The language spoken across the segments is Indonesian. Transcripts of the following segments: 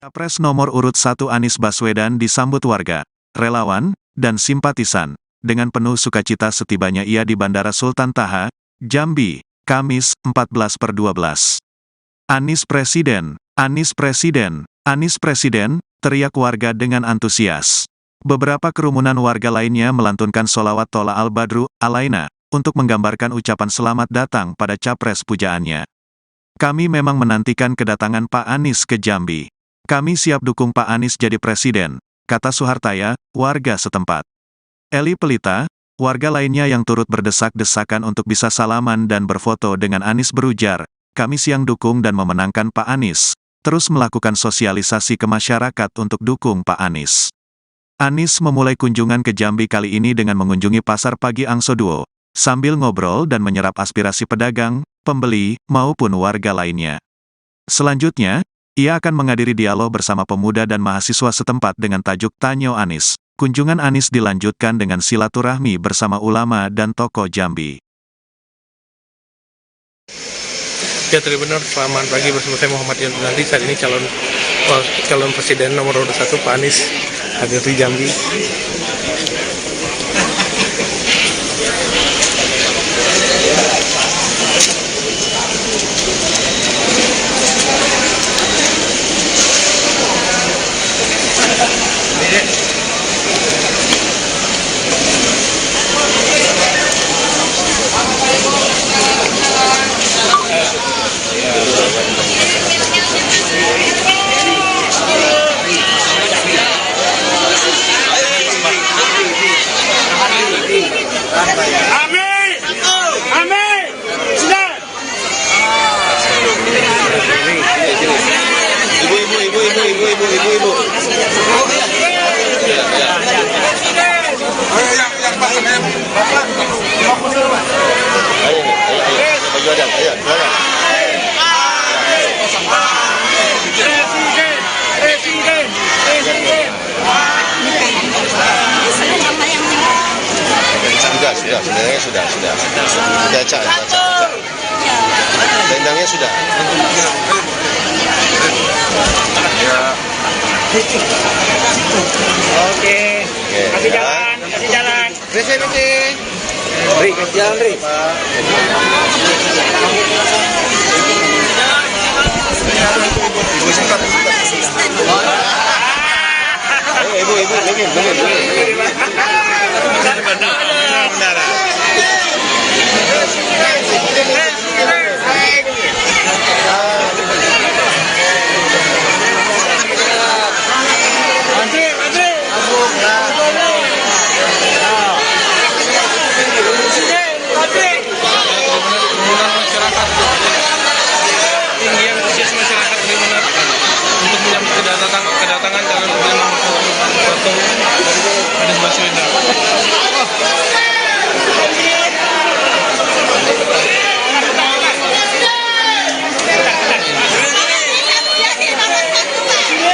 Capres nomor urut 1 Anies Baswedan disambut warga, relawan, dan simpatisan, dengan penuh sukacita setibanya ia di Bandara Sultan Taha, Jambi, Kamis, 14/12. Anies Presiden, Anies Presiden, Anies Presiden, teriak warga dengan antusias. Beberapa kerumunan warga lainnya melantunkan sholawat Tola al-Badru, alaina, untuk menggambarkan ucapan selamat datang pada capres pujaannya. Kami memang menantikan kedatangan Pak Anies ke Jambi. Kami siap dukung Pak Anies jadi presiden, kata Suhartaya, warga setempat. Eli Pelita, warga lainnya yang turut berdesak-desakan untuk bisa salaman dan berfoto dengan Anies berujar, kami siang dukung dan memenangkan Pak Anies, terus melakukan sosialisasi ke masyarakat untuk dukung Pak Anies. Anies memulai kunjungan ke Jambi kali ini dengan mengunjungi Pasar Pagi Angsoduo, sambil ngobrol dan menyerap aspirasi pedagang, pembeli, maupun warga lainnya. Selanjutnya, ia akan menghadiri dialog bersama pemuda dan mahasiswa setempat dengan tajuk Tanyo Anies. Kunjungan Anies dilanjutkan dengan silaturahmi bersama ulama dan tokoh Jambi. Ya, benar, selamat pagi bersama saya Muhammad Yanti. Saat ini calon presiden nomor 1 Pak Anies hadir di Jambi. Ibu. Sudah, Cak. Dendangnya sudah. Oke. Kasih jalan. Beri, Kasih jalan, Bri. Ibu singkat. Ayo, ibu, benar. Kedatangan calon presiden nomor 1 Anies Baswedan.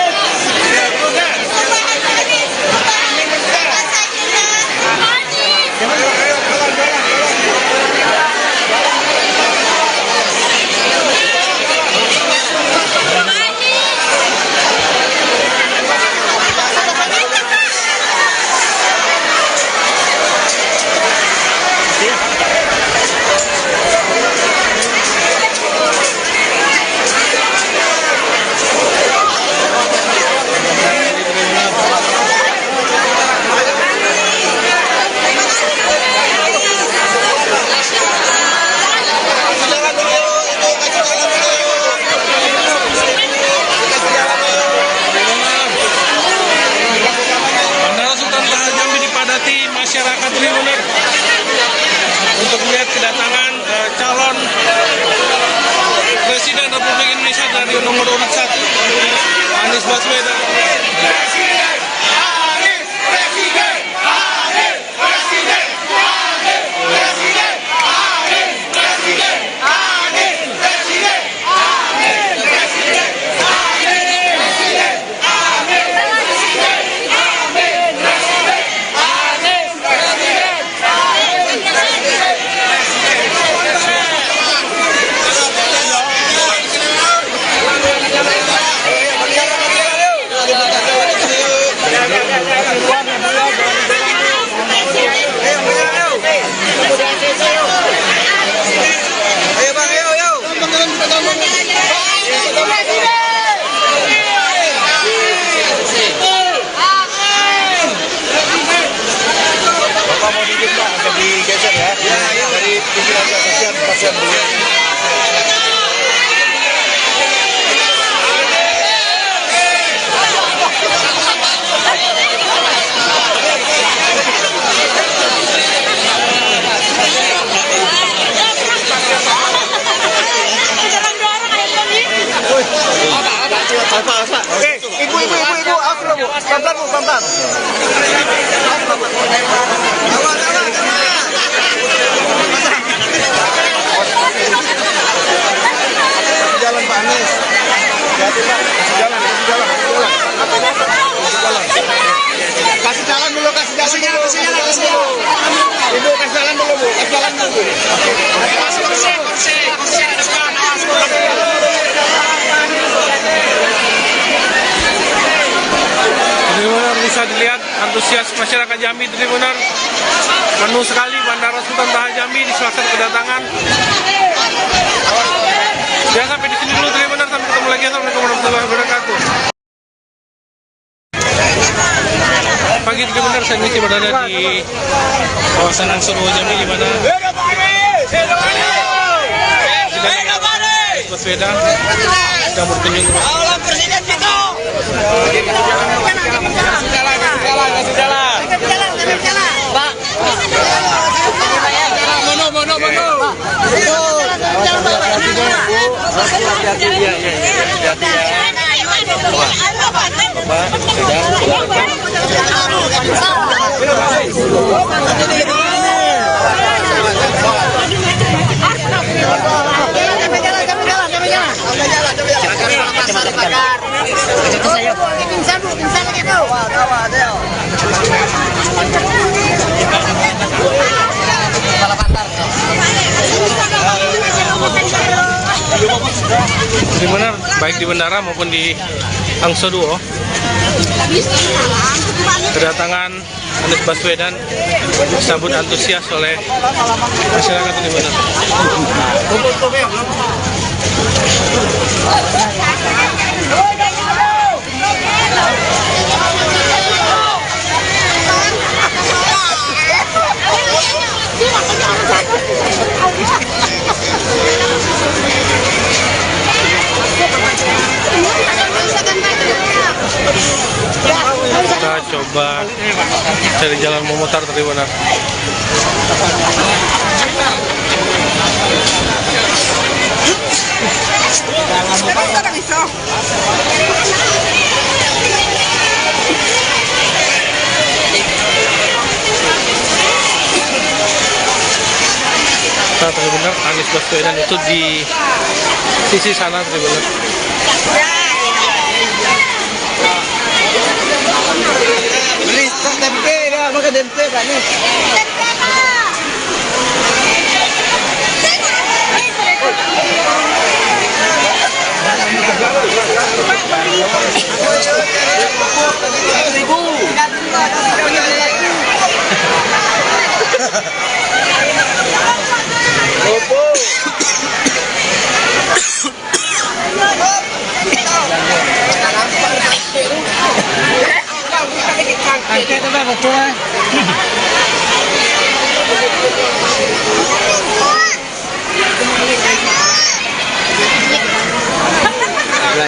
Masyarakat Tribunner untuk melihat kedatangan calon Presiden Republik Indonesia dari nomor urut 1 Anies Baswedan. Oke, ibu, awas dulu bu, pelan-pelan bu, pelan-pelan. Jalan Pak Anies. Kasih jalan dulu, kasih jalan dulu. Ibu kasih jalan dulu bu, kasih jalan dulu. Benar bisa dilihat antusias masyarakat Jambi, benar penuh sekali Bandara Sultan Taha Jambi di selasa kedatangan. Ya sampai di sini dulu, benar sampai ketemu lagi. Assalamualaikum warahmatullahi wabarakatuh. Pagi benar saya masih berada di kawasan Angsuruh Jambi di mana Baswedan sedang berkunjung ke Presiden kita. Pak. Di mana baik di bandara maupun di Angsuruh kedatangan Anies Baswedan disambut antusias oleh masyarakat di mana. Kita coba cari jalan memutar dari mana. Nah, benar Anies Baswedan itu di sisi sana benar. Tempe dah, makan tempe Pak Anies.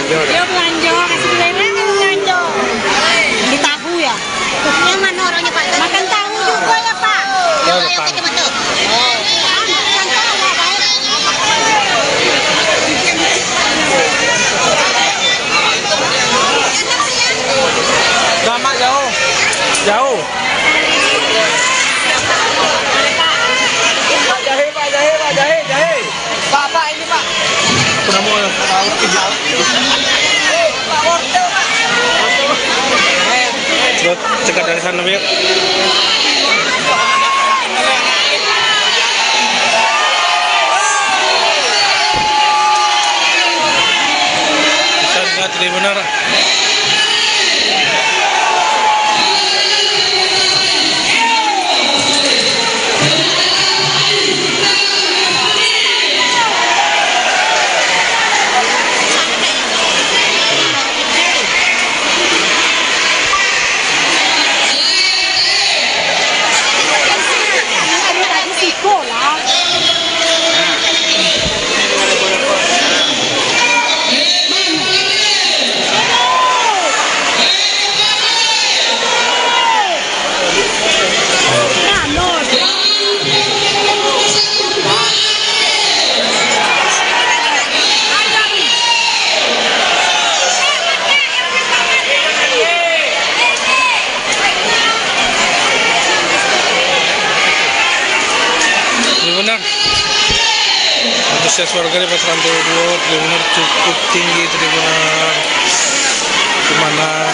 Dia belanja, kasih beli belanja. Di tahu ya. Yang mana orangnya Pak? Makan tahu juga ya Pak. Ayo kita betul. Lama jauh. Jauh. Jahe. Pak ini Pak. Kamu cekat dari sana biar. Bisa lihat dari benar. 13 warga di Pasar Antara Tribunner cukup tinggi Tribunner, dimana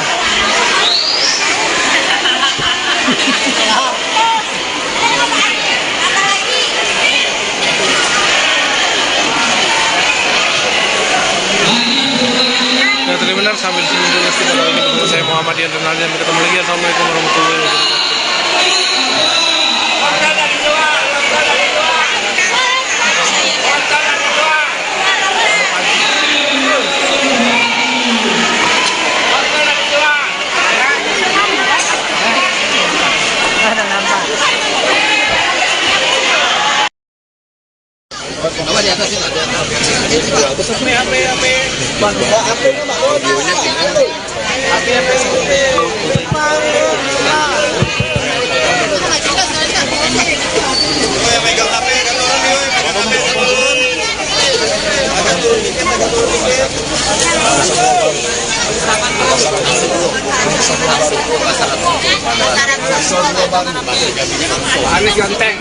nah, Tribunner sambil senyum dulu kita kali ini bersama saya Muhammad Ian Renaldi, dan ketemu lagi. Assalamualaikum warahmatullahi wabarakatuh. Anis ganteng.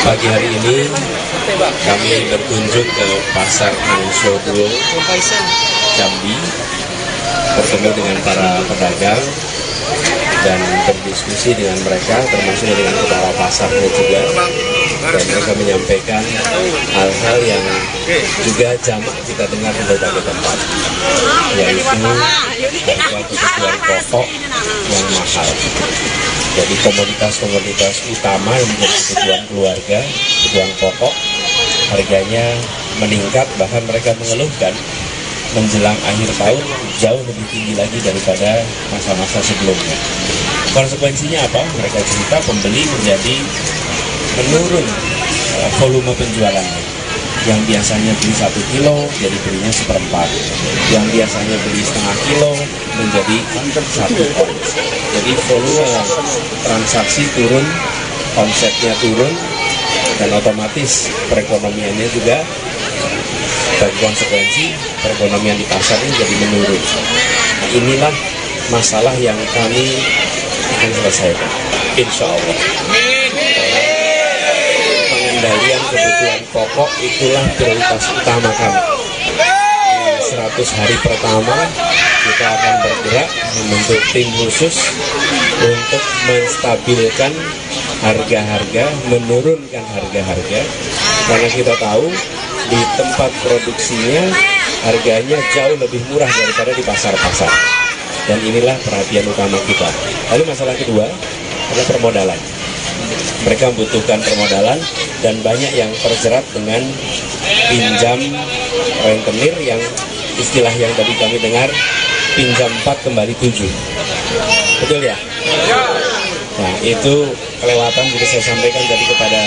Pagi hari ini kami berkunjung ke Pasar Angsoduo Jambi, bertemu dengan para pedagang dan berdiskusi dengan mereka, termasuk dengan kepala pasarnya juga, dan mereka menyampaikan hal-hal yang juga jamak kita dengar di berbagai tempat, yaitu harga kebutuhan pokok yang mahal. Jadi komoditas-komoditas utama yang menjadi kebutuhan keluarga, kebutuhan pokok, harganya meningkat, bahkan mereka mengeluhkan menjelang akhir tahun jauh lebih tinggi lagi daripada masa-masa sebelumnya. Konsekuensinya apa? Mereka cerita pembeli menjadi menurun volume penjualannya. Yang biasanya beli 1 kilo jadi belinya 1/4. Yang biasanya beli setengah kilo menjadi 1 ons. Jadi volume transaksi turun, omsetnya turun, dan otomatis perekonomiannya juga bagi konsekuensi perekonomian di pasar ini jadi menurun. Nah, inilah masalah yang kami akan selesaikan, insya Allah. Pengendalian kebutuhan pokok itulah prioritas utama kami. Di 100 hari pertama kita akan bergerak membentuk tim khusus untuk menstabilkan harga-harga, menurunkan harga-harga, karena kita tahu di tempat produksinya harganya jauh lebih murah daripada di pasar-pasar, dan inilah perhatian utama kita. Lalu masalah kedua adalah permodalan. Mereka membutuhkan permodalan dan banyak yang terjerat dengan pinjam rentenir, yang istilah yang tadi kami dengar pinjam 4 kembali 7. Betul ya? Nah, itu kelewatan, juga saya sampaikan tadi kepada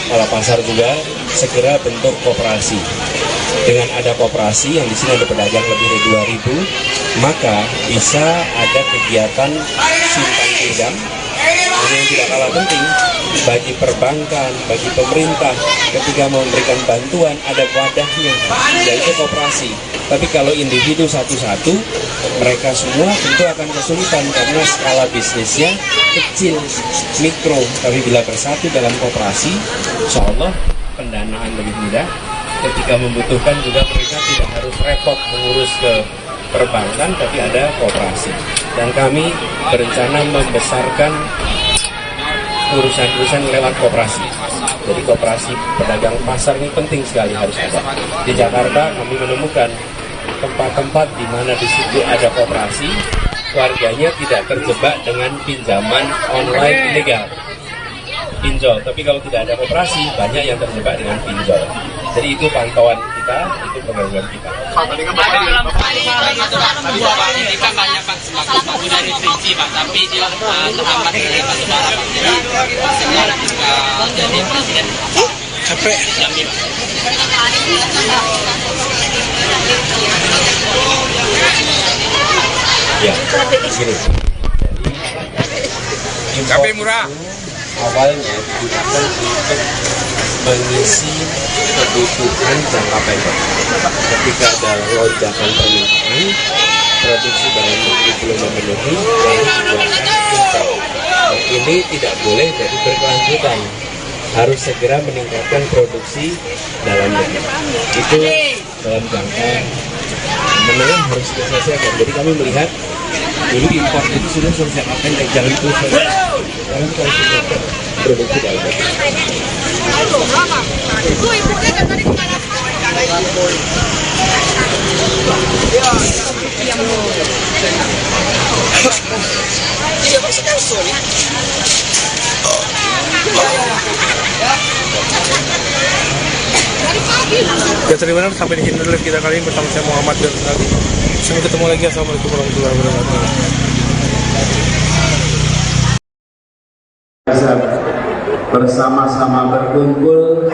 kepala pasar juga, segera bentuk koperasi. Dengan ada koperasi yang di sini ada pedagang lebih dari 2.000, maka bisa ada kegiatan simpan pinjam. Ini yang tidak kalah penting bagi perbankan, bagi pemerintah, ketika memberikan bantuan ada wadahnya, yaitu koperasi. Tapi kalau individu satu-satu, mereka semua tentu akan kesulitan karena skala bisnisnya kecil, mikro. Tapi bila bersatu dalam koperasi, insya Allah pendanaan lebih mudah. Ketika membutuhkan juga mereka tidak harus repot mengurus ke perbankan, tapi ada koperasi. Dan kami berencana membesarkan urusan-urusan lewat koperasi. Jadi koperasi pedagang pasar ini penting sekali, harus ada. Di Jakarta kami menemukan tempat-tempat di mana di situ ada koperasi, warganya tidak terjebak dengan pinjaman online ilegal, pinjol. Tapi kalau tidak ada koperasi, banyak yang terjebak dengan pinjol. Jadi itu pantauan kita, itu pengawasan kita. Kita banyak Pak, semakin dari Rinci Pak, tapi dia terhambat dari batubara Pak. Jadi presiden capek. Jambi Pak. Ya, gini. Cabai murah. Awalnya digunakan untuk mengisi kebutuhan jangka pendek. Ketika ada lonjakan permintaan, produksi dalam negeri belum memenuhi, lalu dibuatkan impor. ini tidak boleh jadi berkelanjutan, harus segera meningkatkan produksi dalam negeri. Itu dalam jangka menengah harus diselesaikan. Jadi kami melihat dulu impor itu sudah jangka pendek, jangan terus sekarang kalau sudah produksi dalam negeri. Ya terima kasih, sampai di sini dulu kita kali ini bersama saya Muhammad Yunus Nazri. Sampai ketemu lagi. Assalamualaikum warahmatullahi wabarakatuh. Bersama-sama berkumpul,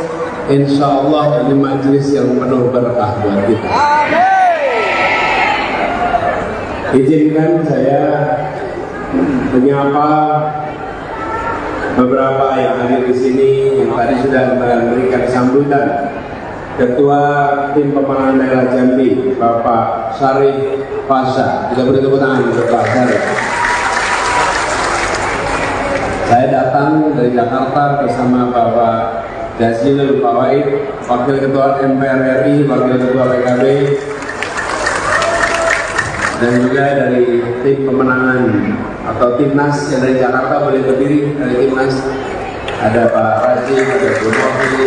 insya Allah ini majelis yang penuh berkah buat kita. Izinkan saya menyapa beberapa yang hadir di sini yang tadi sudah memberikan sambutan. Ketua Tim Pemenangan Daerah Jambi, Bapak Syarif Pasha. Kita beri tepuk tangan untuk Pak Syarif. Saya datang dari Jakarta bersama Bapak Jazilul Fawaid, Wakil Ketua MPR RI, Wakil Ketua PKB, dan juga dari tim pemenangan atau Timnas yang dari Jakarta boleh berdiri dari Timnas. Ada Pak Raji, ada Bu Novi,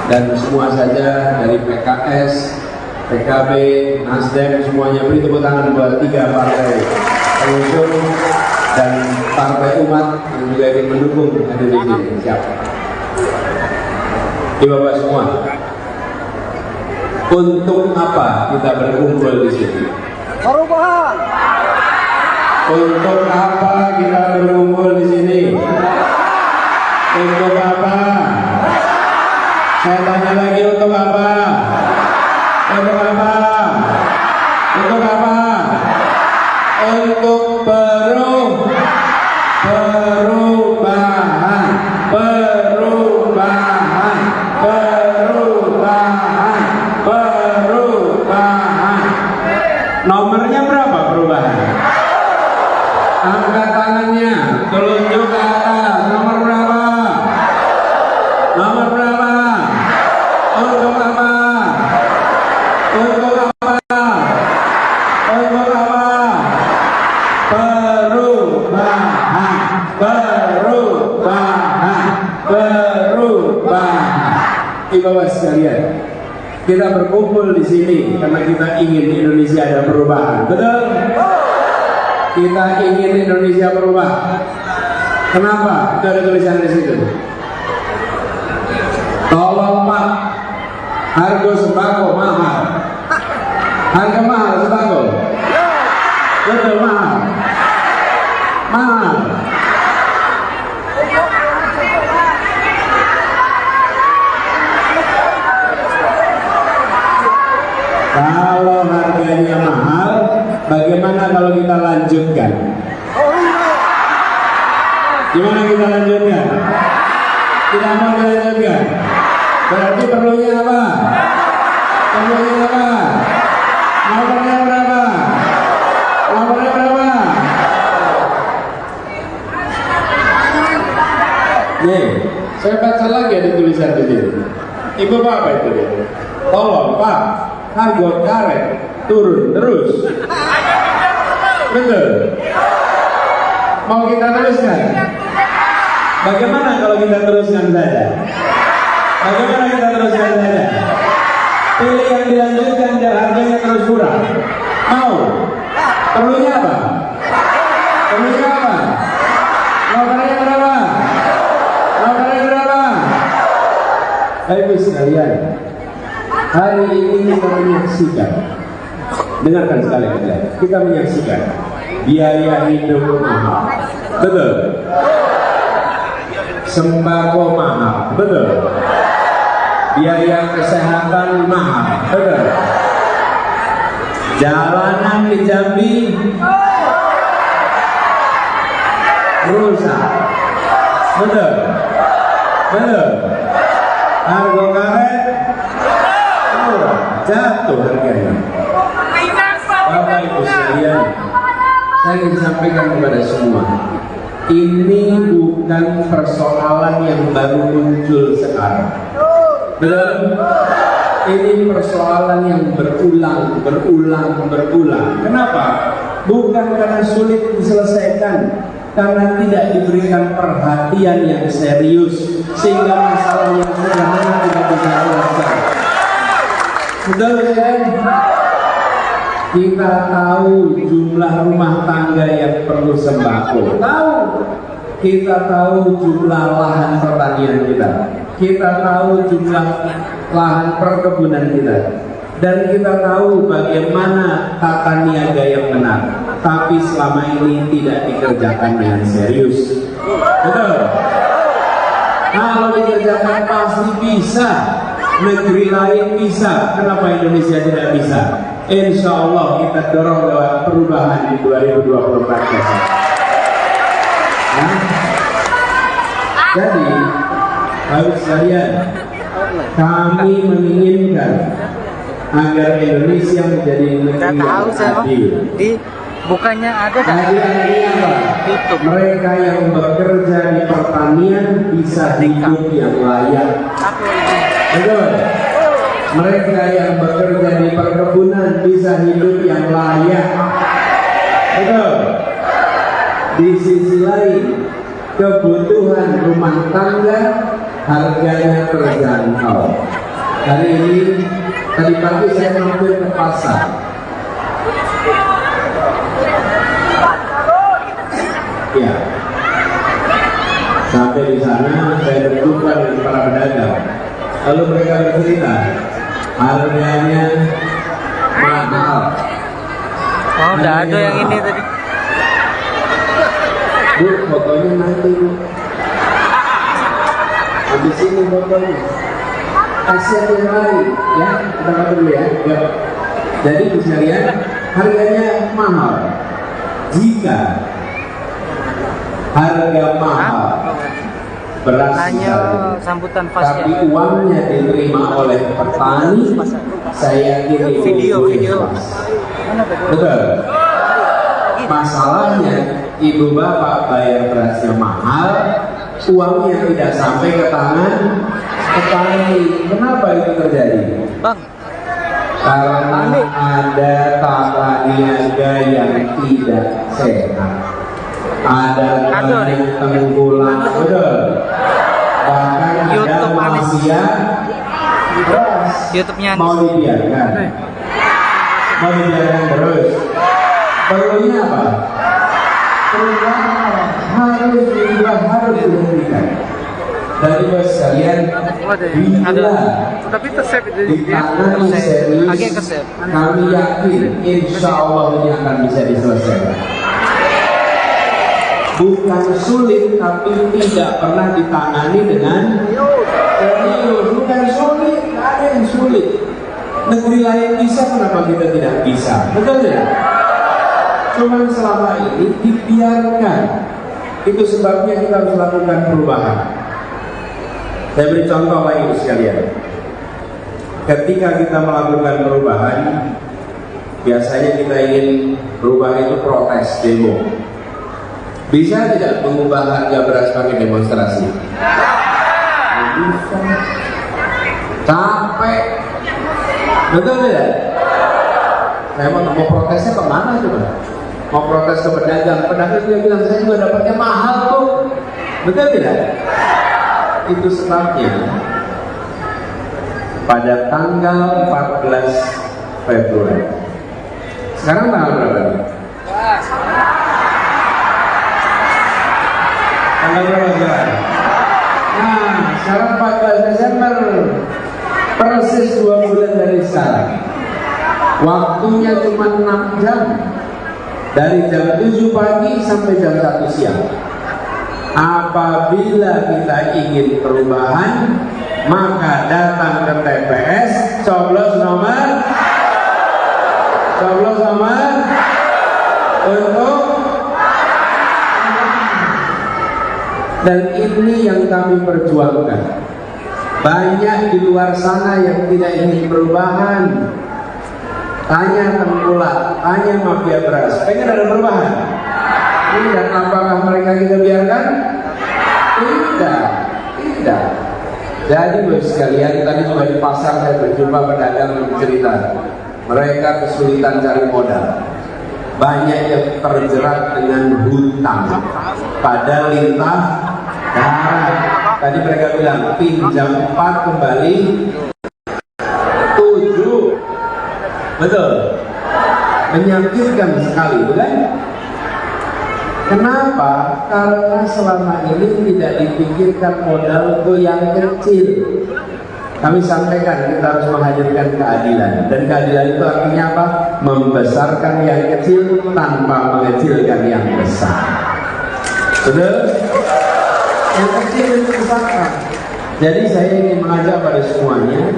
dan semua saja dari PKS, PKB, Nasdem, semuanya beri tepuk tangan buat 3 partai pengusung dan partai umat yang juga ingin mendukung hadir di sini. Siap. Bapak semua, untuk apa kita berkumpul di sini? Perubahan. Untuk apa kita berkumpul di sini? Untuk apa? Saya tanya lagi, untuk apa? Untuk apa? Untuk apa? Untuk perubahan, perubahan, perubahan, perubahan. Nomornya berapa perubahan? Angkat tangannya, telunjuk ke atas. Nomor berapa? Nomor berapa? Untuk apa? Untuk apa? Untuk apa? Perubahan, perubahan, perubahan. Ibu-ibu sekalian, kita berkumpul di sini karena kita ingin Indonesia ada perubahan. Betul? Kita ingin Indonesia berubah. Kenapa? Itu ada tulisan di situ. Tolong Pak, harga sembako mahal. Harga mahal sembako. Betul, mahal. Mahal. Kalau harganya mahal, bagaimana kalau kita lanjutkan? Gimana kita lanjutkan? Tidak mau dilanjutkan. Berarti perlunya apa? Perlunya apa? Nomornya berapa? Nomornya berapa? Nih, saya baca lagi ada tulisan di sini. Ibu apa itu dia? Tolong Pak, harga karet turun terus. Betul? Mau kita teruskan? Bagaimana kalau kita teruskan saja? Bagaimana kita teruskan saja? Pilih yang dilanjutkan dan harganya terus kurang. Mau? Perlunya apa? Perlunya apa? Nomornya berapa? Nomornya berapa? Ibu sekalian, hari ini kita menyaksikan, dengarkan sekali kita menyaksikan biaya hidup mahal. Betul? Sembako mahal. Betul? Biaya kesehatan mahal. Betul? Jalanan di Jambi rusak. Betul? Betul? Harga karet murah, jatuh harganya. Bapak Ibu sekalian, saya ingin sampaikan kepada semua, ini bukan persoalan yang baru muncul sekarang. Betul? Ini persoalan yang berulang. Kenapa? Bukan karena sulit diselesaikan, karena tidak diberikan perhatian yang serius, sehingga masalah yang sederhana tidak bisa selesai. Betul kan? Kita tahu jumlah rumah tangga yang perlu sembako. Tahu. Kita tahu jumlah lahan pertanian kita. Kita tahu jumlah lahan perkebunan kita. Dan kita tahu bagaimana tata niaga yang benar. Tapi selama ini tidak dikerjakan dengan serius. Betul? Kalau dikerjakan pasti bisa. Negeri lain bisa. Kenapa Indonesia tidak bisa? Insya Allah kita dorong lewat perubahan di 2024 besok. Jadi, Bapak sekalian, kami menginginkan agar Indonesia menjadi negeri yang adil. Bukannya ada Adil apa? Mereka yang bekerja di pertanian bisa hidup yang layak. Betul. Mereka yang bekerja di perkebunan bisa hidup yang layak. Betul. Di sisi lain, kebutuhan rumah tangga harganya terjangkau. Hari ini, tadi pagi saya mampir ke pasar. Ya. Sampai di sana saya berjumpa dengan para pedagang. Lalu mereka bercerita, harganya mahal. Oh, udah ada yang ini tadi. Bu, fotonya nanti Bu. Habis ini fotonya. Kasihan yang lain, ya. Kita lihat dulu ya. Yuk. Jadi Bu sekalian, harganya mahal. Jika harga mahal beras misalnya, sambutan tapi uangnya diterima oleh petani, saya kirim video. Betul. Masalahnya ibu bapak bayar berasnya mahal, uangnya tidak sampai ke tangan petani. Kenapa itu terjadi? Bang, Karena ada tata niaga yang tidak sehat. Ada yang tengkulak, betul. Bahkan ada YouTube mafia beras. YouTube-nya Mau dibiarkan terus. Perlunya apa? Perubahan harus diubah, harus dihentikan. Dari bos sekalian, bila ditangani serius, kami yakin insya Allah ini akan bisa diselesaikan. Bukan sulit, tapi tidak pernah ditangani dengan serius. Bukan sulit, tidak ada yang sulit. Negeri lain bisa, kenapa kita tidak bisa? Betul tidak? Cuman selama ini dibiarkan. Itu sebabnya kita harus lakukan perubahan. Saya beri contoh lagi sekalian. Ketika kita melakukan perubahan, biasanya kita ingin berubah itu protes, demo. Bisa tidak mengubah harga beras pakai demonstrasi? Bisa. Capek. Betul tidak? Saya mau protesnya kemana coba? Mau protes ke pedagang dia bilang saya juga dapatnya mahal tuh. Betul tidak? Itu sebabnya pada tanggal 14 Februari. Sekarang tanggal berapa nih? Tanggal berapa sekarang? Nah, sekarang 14 Desember, persis 2 bulan dari sekarang. Waktunya cuma 6 jam. Dari jam 7 pagi sampai jam 1 siang. Apabila kita ingin perubahan, maka datang ke TPS, coblos nomor untuk, dan ini yang kami perjuangkan. Banyak di luar sana yang tidak ingin perubahan. Tanya tengkulak, tanya mafia beras, pengen ada perubahan? Dan apakah mereka kita biarkan? Tidak. Jadi Bapak sekalian, tadi juga di pasar saya berjumpa pedagang cerita, mereka kesulitan cari modal. Banyak yang terjerat dengan hutang pada lintah darat. Tadi mereka bilang pinjam 4 kembali 7. Betul. Menyakitkan sekali, bukan? Kenapa? Karena selama ini tidak dipikirkan modalku yang kecil. Kami sampaikan kita harus menghadirkan keadilan, dan keadilan itu artinya apa? Membesarkan yang kecil tanpa mengecilkan yang besar. Betul? Yang kecil itu besarkan. Jadi saya ingin mengajak pada semuanya,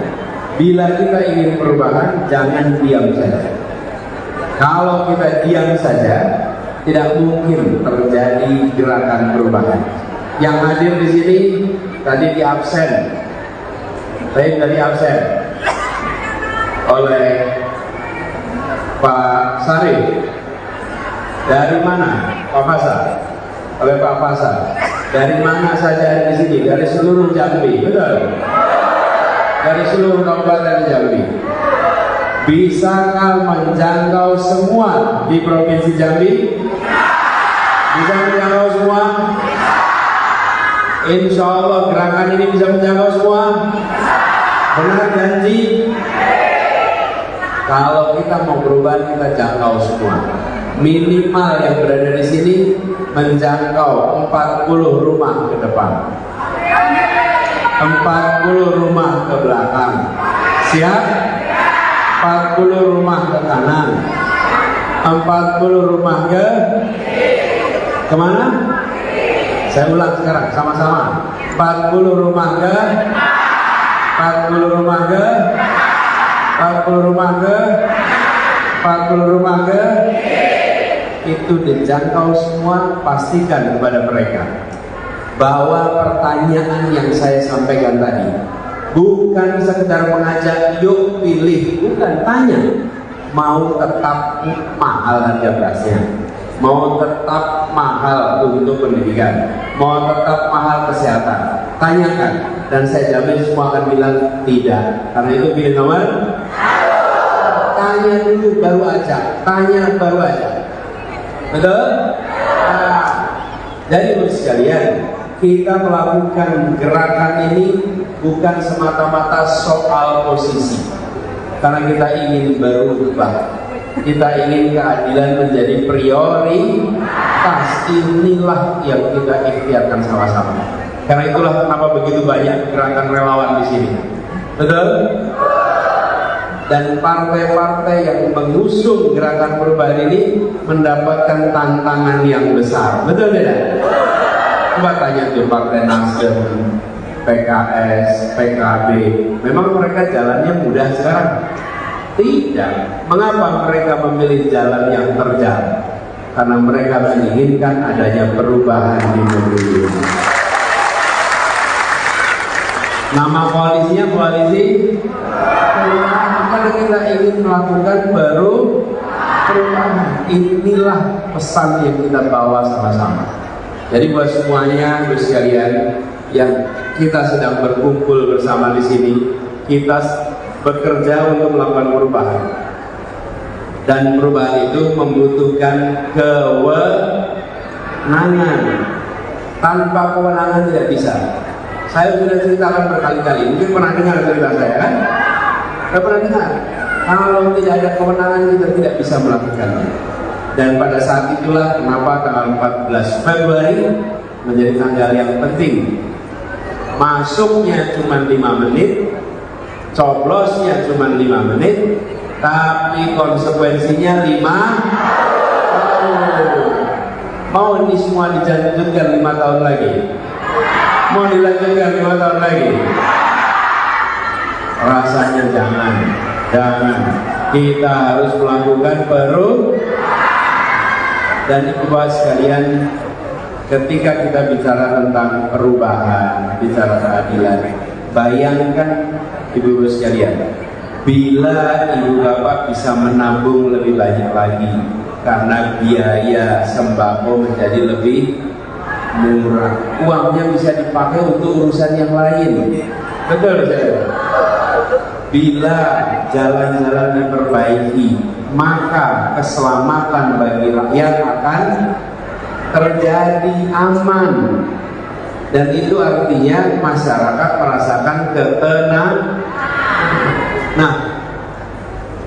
bila kita ingin perubahan, jangan diam saja. Kalau kita diam saja, tidak mungkin terjadi gerakan perubahan. Yang hadir di sini tadi di absen. Saya tadi absen oleh Pak Sari. Dari mana? Pak Pasar. Oleh Pak Pasar. Dari mana saja di sini? Dari seluruh Jambi, betul? Dari seluruh kabupaten Jambi. Bisakah menjangkau semua di provinsi Jambi? Bisa menjangkau semua? Insya Allah gerakan ini bisa menjangkau semua. Benar janji? Kalau kita mau berubah, kita jangkau semua. Minimal yang berada di sini menjangkau 40 rumah ke depan, 40 rumah ke belakang. Siap? 40 rumah ke kanan, 40 rumah ke kemana? Saya ulang sekarang sama-sama. 40 rumah ke 40 rumah ke 40 rumah ke 40 rumah ke itu dijangkau semua. Pastikan kepada mereka bahwa pertanyaan yang saya sampaikan tadi bukan sekedar mengajak yuk pilih, bukan, tanya mau tetap mahal harga berasnya, mau tetap mahal untuk pendidikan, mau tetap mahal kesehatan, tanyakan, dan saya jamin semua akan bilang tidak. Karena itu pilih nomor, tanya dulu baru aja, tanya baru aja, betul? Nah, jadi Bapak sekalian, kita melakukan gerakan ini bukan semata-mata soal posisi, karena kita ingin berubah. Kita ingin keadilan menjadi prioritas. Inilah yang kita ikhtiarkan sama-sama. Karena itulah kenapa begitu banyak gerakan relawan di sini. Betul? Dan partai-partai yang mengusung gerakan perubahan ini mendapatkan tantangan yang besar. Betul tidak? Coba tanya tuh partai Nasdem, PKS, PKB, memang mereka jalannya mudah sekarang? Tidak. Mengapa mereka memilih jalan yang terjal? Karena mereka menginginkan adanya perubahan di negeri ini. Nama koalisinya koalisi perubahan. Karena kita ingin melakukan perubahan. Inilah pesan yang kita bawa sama-sama. Jadi buat semuanya, buat sekalian yang kita sedang berkumpul bersama di sini, kita bekerja untuk melakukan perubahan. Dan perubahan itu membutuhkan kewenangan. Tanpa kewenangan tidak bisa. Saya sudah ceritakan berkali-kali, mungkin pernah dengar cerita saya kan? Tidak pernah dengar. Kalau tidak ada kewenangan kita tidak bisa melakukannya. Dan pada saat itulah kenapa tanggal 14 Februari menjadi tanggal yang penting. Masuknya cuma 5 menit, coblosnya cuma 5 menit, tapi konsekuensinya 5 tahun. Mau ini semua dilanjutkan 5 tahun lagi? Mau dilanjutkan 5 tahun lagi? Rasanya jangan. Kita harus melakukan dan ibu-bapak sekalian, ketika kita bicara tentang perubahan, bicara keadilan, bayangkan ibu-ibu sekalian, bila ibu bapak bisa menabung lebih banyak lagi, karena biaya sembako menjadi lebih murah. Uangnya bisa dipakai untuk urusan yang lain. Betul, betul. Bila jalan-jalan diperbaiki, maka keselamatan bagi rakyat akan terjadi aman. Dan itu artinya masyarakat merasakan ketenangan. Nah,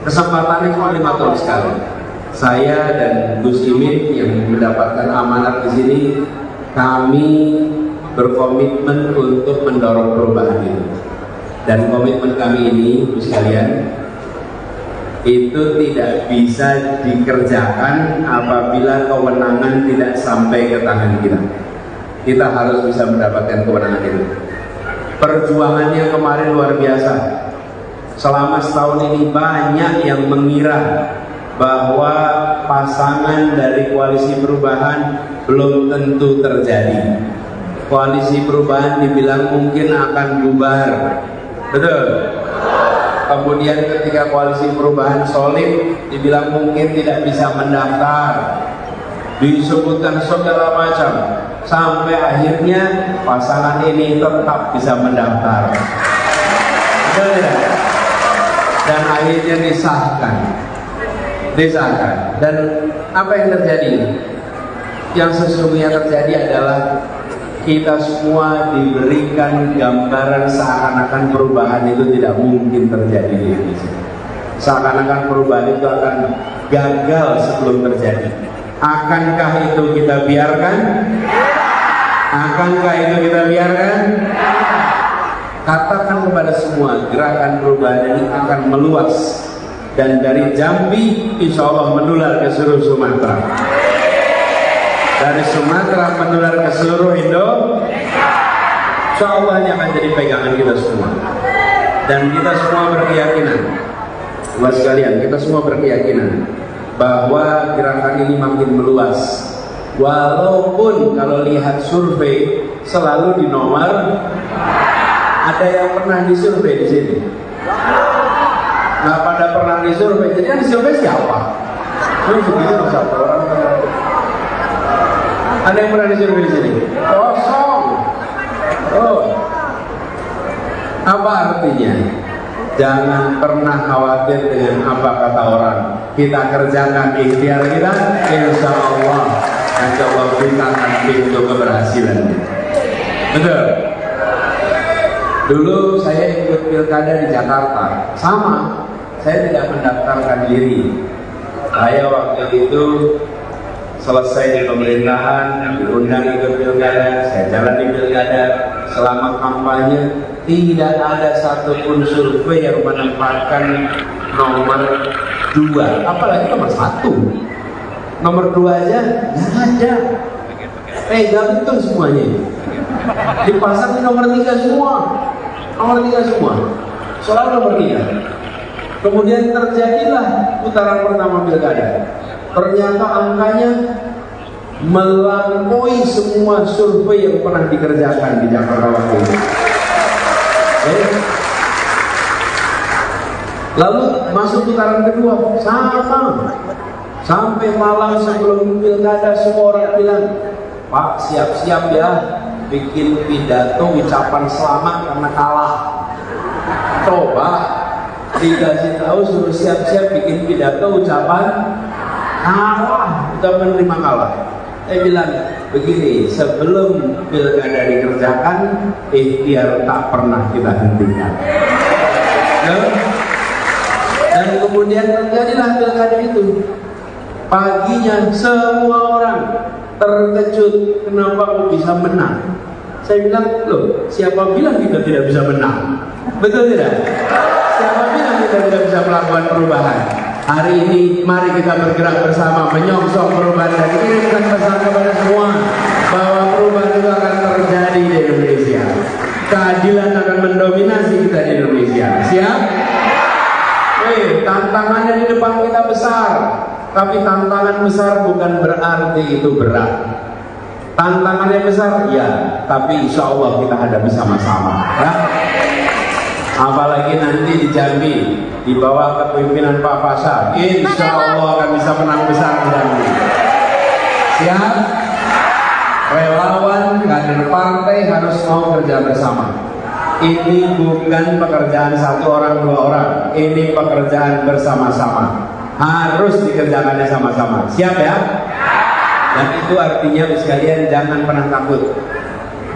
kesempatan ini cuma 5 tahun sekali. Saya dan Gus Imin yang mendapatkan amanat di sini, kami berkomitmen untuk mendorong perubahan itu. Dan komitmen kami ini, Gus sekalian, itu tidak bisa dikerjakan apabila kewenangan tidak sampai ke tangan kita. Kita harus bisa mendapatkan kewenangan itu. Perjuangannya kemarin luar biasa. Selama setahun ini banyak yang mengira bahwa pasangan dari koalisi perubahan belum tentu terjadi. Koalisi perubahan dibilang mungkin akan bubar. Betul? Kemudian ketika koalisi perubahan solid, dibilang mungkin tidak bisa mendaftar. Disebutkan segala macam, sampai akhirnya pasangan ini tetap bisa mendaftar. Betul ya? Dan akhirnya disahkan. Dan apa yang terjadi? Yang sesungguhnya terjadi adalah kita semua diberikan gambaran seakan-akan perubahan itu tidak mungkin terjadi di Indonesia. Seakan-akan perubahan itu akan gagal sebelum terjadi. Akankah itu kita biarkan? Akankah itu kita biarkan? Katakan kepada semua, gerakan perubahan ini akan meluas. Dan dari Jambi, insya Allah menular ke seluruh Sumatera. Dari Sumatera menular ke seluruh Indonesia. Insya Allah ini akan jadi pegangan kita semua. Dan kita semua berkeyakinan, buat sekalian, kita semua berkeyakinan bahwa gerakan ini makin meluas. Walaupun kalau lihat survei selalu di nomor, ada yang pernah disurvei di sini? Nggak pada pernah disurvei. Jadi yang disurvei siapa? Begitu satu orang. Ada yang pernah disurvei di sini? Kosong. Oh. Apa artinya? Jangan pernah khawatir dengan apa kata orang. Kita kerjakan ikhtiar kita, insya Allah bukakan pintu keberhasilan. Betul. Dulu saya ikut pilkada di Jakarta, sama. Saya tidak mendaftarkan diri. Saya waktu itu selesai di pemerintahan, diundang ikut pilkada, saya jalan di pilkada. Selama kampanye tidak ada satupun survei yang menempatkan nomor 2, apalagi nomor 1. Nomor 2 aja nggak ada. Pegang betul semuanya. Dipasang di nomor 3 semua. Nomor 3 semua. Selalu nomor 3. Kemudian terjadilah putaran pertama pilkada. Ternyata angkanya melampaui semua survei yang pernah dikerjakan di Jakarta waktu itu. Lalu masuk putaran kedua, sama. Sampai malam sebelum pilkada semua orang bilang, Pak siap-siap ya bikin pidato ucapan selamat karena kalah. Coba dikasih tahu suruh siap-siap bikin pidato ucapan kalah, udah menerima kalah. Saya bilang begini, sebelum pilkada dikerjakan, ikhtiar tak pernah kita hentikan. Dan kemudian terjadilah pilkada itu. Paginya semua orang terkejut, kenapa kok bisa menang? Saya bilang, loh, siapa bilang kita tidak bisa menang? Betul tidak? Siapa bilang kita tidak bisa melakukan perubahan? Hari ini mari kita bergerak bersama menyongsong perubahan dan kirimkan pesan kepada semua bahwa perubahan itu akan terjadi di Indonesia. Keadilan akan mendominasi kita di Indonesia. Siap? Tantangannya di depan kita besar, tapi tantangan besar bukan berarti itu berat. Tantangannya besar, ya, tapi insya Allah kita hadapi sama-sama. Ya? apalagi nanti di Jambi di bawah kepemimpinan Pak Fasal, insya Allah akan bisa menang besar di Jambi. Siap? Relawan, kader partai harus mau kerja bersama. Ini bukan pekerjaan satu orang, dua orang. Ini pekerjaan bersama-sama. Harus dikerjakannya sama-sama. Siap ya? Dan itu artinya sekalian jangan pernah takut.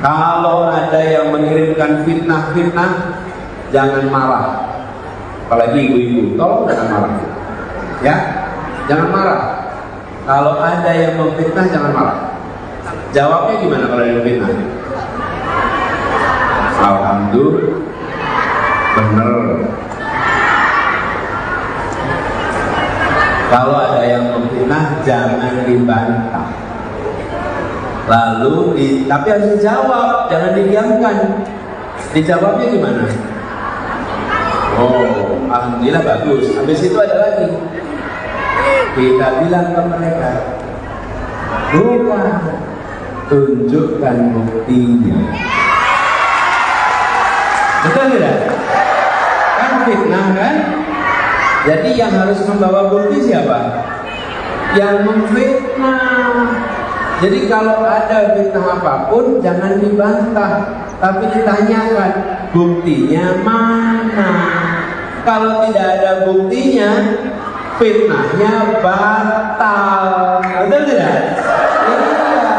Kalau ada yang mengirimkan fitnah-fitnah, jangan marah. Apalagi ibu-ibu, tolong jangan marah. Ya, jangan marah. Kalau ada yang memfitnah, jangan marah. Jawabnya gimana kalau yang fitnah? Alhamdulillah, bener. Kalau ada yang memfitnah, jangan dibantah. Lalu, tapi harus dijawab, jangan didiamkan. Dijawabnya gimana? Oh, alhamdulillah bagus. Habis itu ada lagi. Kita bilang ke mereka, bukan, tunjukkan buktinya. Betul tidak? Kan fitnah kan? Jadi yang harus membawa bukti siapa? Yang memfitnah. Jadi kalau ada fitnah apapun jangan dibantah, tapi ditanyakan buktinya mana. Kalau tidak ada buktinya, fitnahnya batal. Betul tidak? Iya.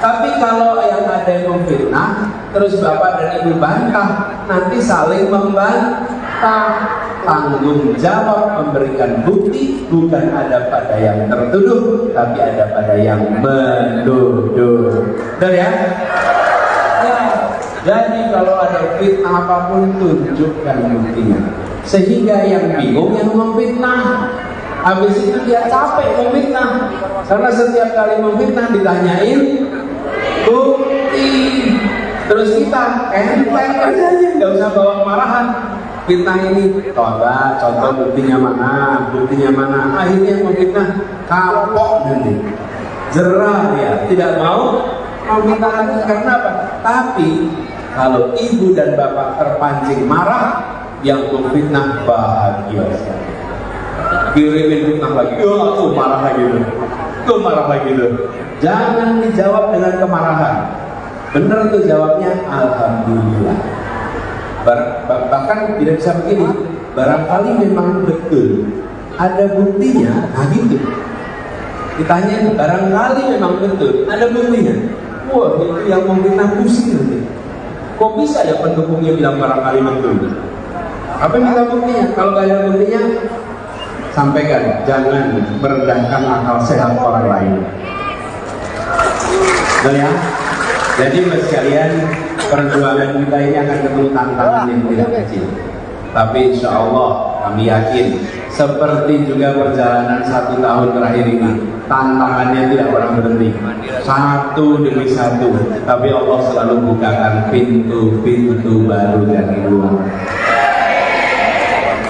Tapi kalau yang ada yang memfitnah, terus bapak dan ibu bantah, nanti saling membantah. Tanggung jawab memberikan bukti bukan ada pada yang tertuduh, tapi ada pada yang menuduh. Betul ya? Ya. Jadi kalau ada fitnah apapun tunjukkan buktinya. Sehingga yang bingung yang memfitnah. Habis itu dia capek memfitnah. Karena setiap kali memfitnah ditanyain bukti. Terus kita enteng aja, nggak usah bawa kemarahan. Fitnah ini, contoh buktinya mana, akhirnya memfitnah kapok nanti, jerah dia, tidak mau memfitnah lagi. Karena apa? Tapi kalau ibu dan bapak terpancing marah, yang memfitnah bahagia sekali. Kirimin fitnah lagi, tuh marah lagi tuh, jangan dijawab dengan kemarahan. Bener tuh jawabnya, alhamdulillah. Bahkan tidak bisa begini, barangkali memang betul ada buktinya, nah gitu. Ditanya barangkali memang betul ada buktinya, wah itu yang memfitnah pusing nanti. Kok bisa ya pendukungnya bilang barangkali betul? Apa yang minta buktinya? Kalau nggak ada buktinya, sampaikan, jangan merendahkan akal sehat orang lain. Betul ya? Jadi mas sekalian, perjuangan kita ini akan ketemu tantangan yang tidak kecil. Tapi insya Allah kami yakin, seperti juga perjalanan 1 tahun terakhir ini, tantangannya tidak pernah berhenti, satu demi satu. Tapi Allah selalu bukakan pintu-pintu baru dari luar.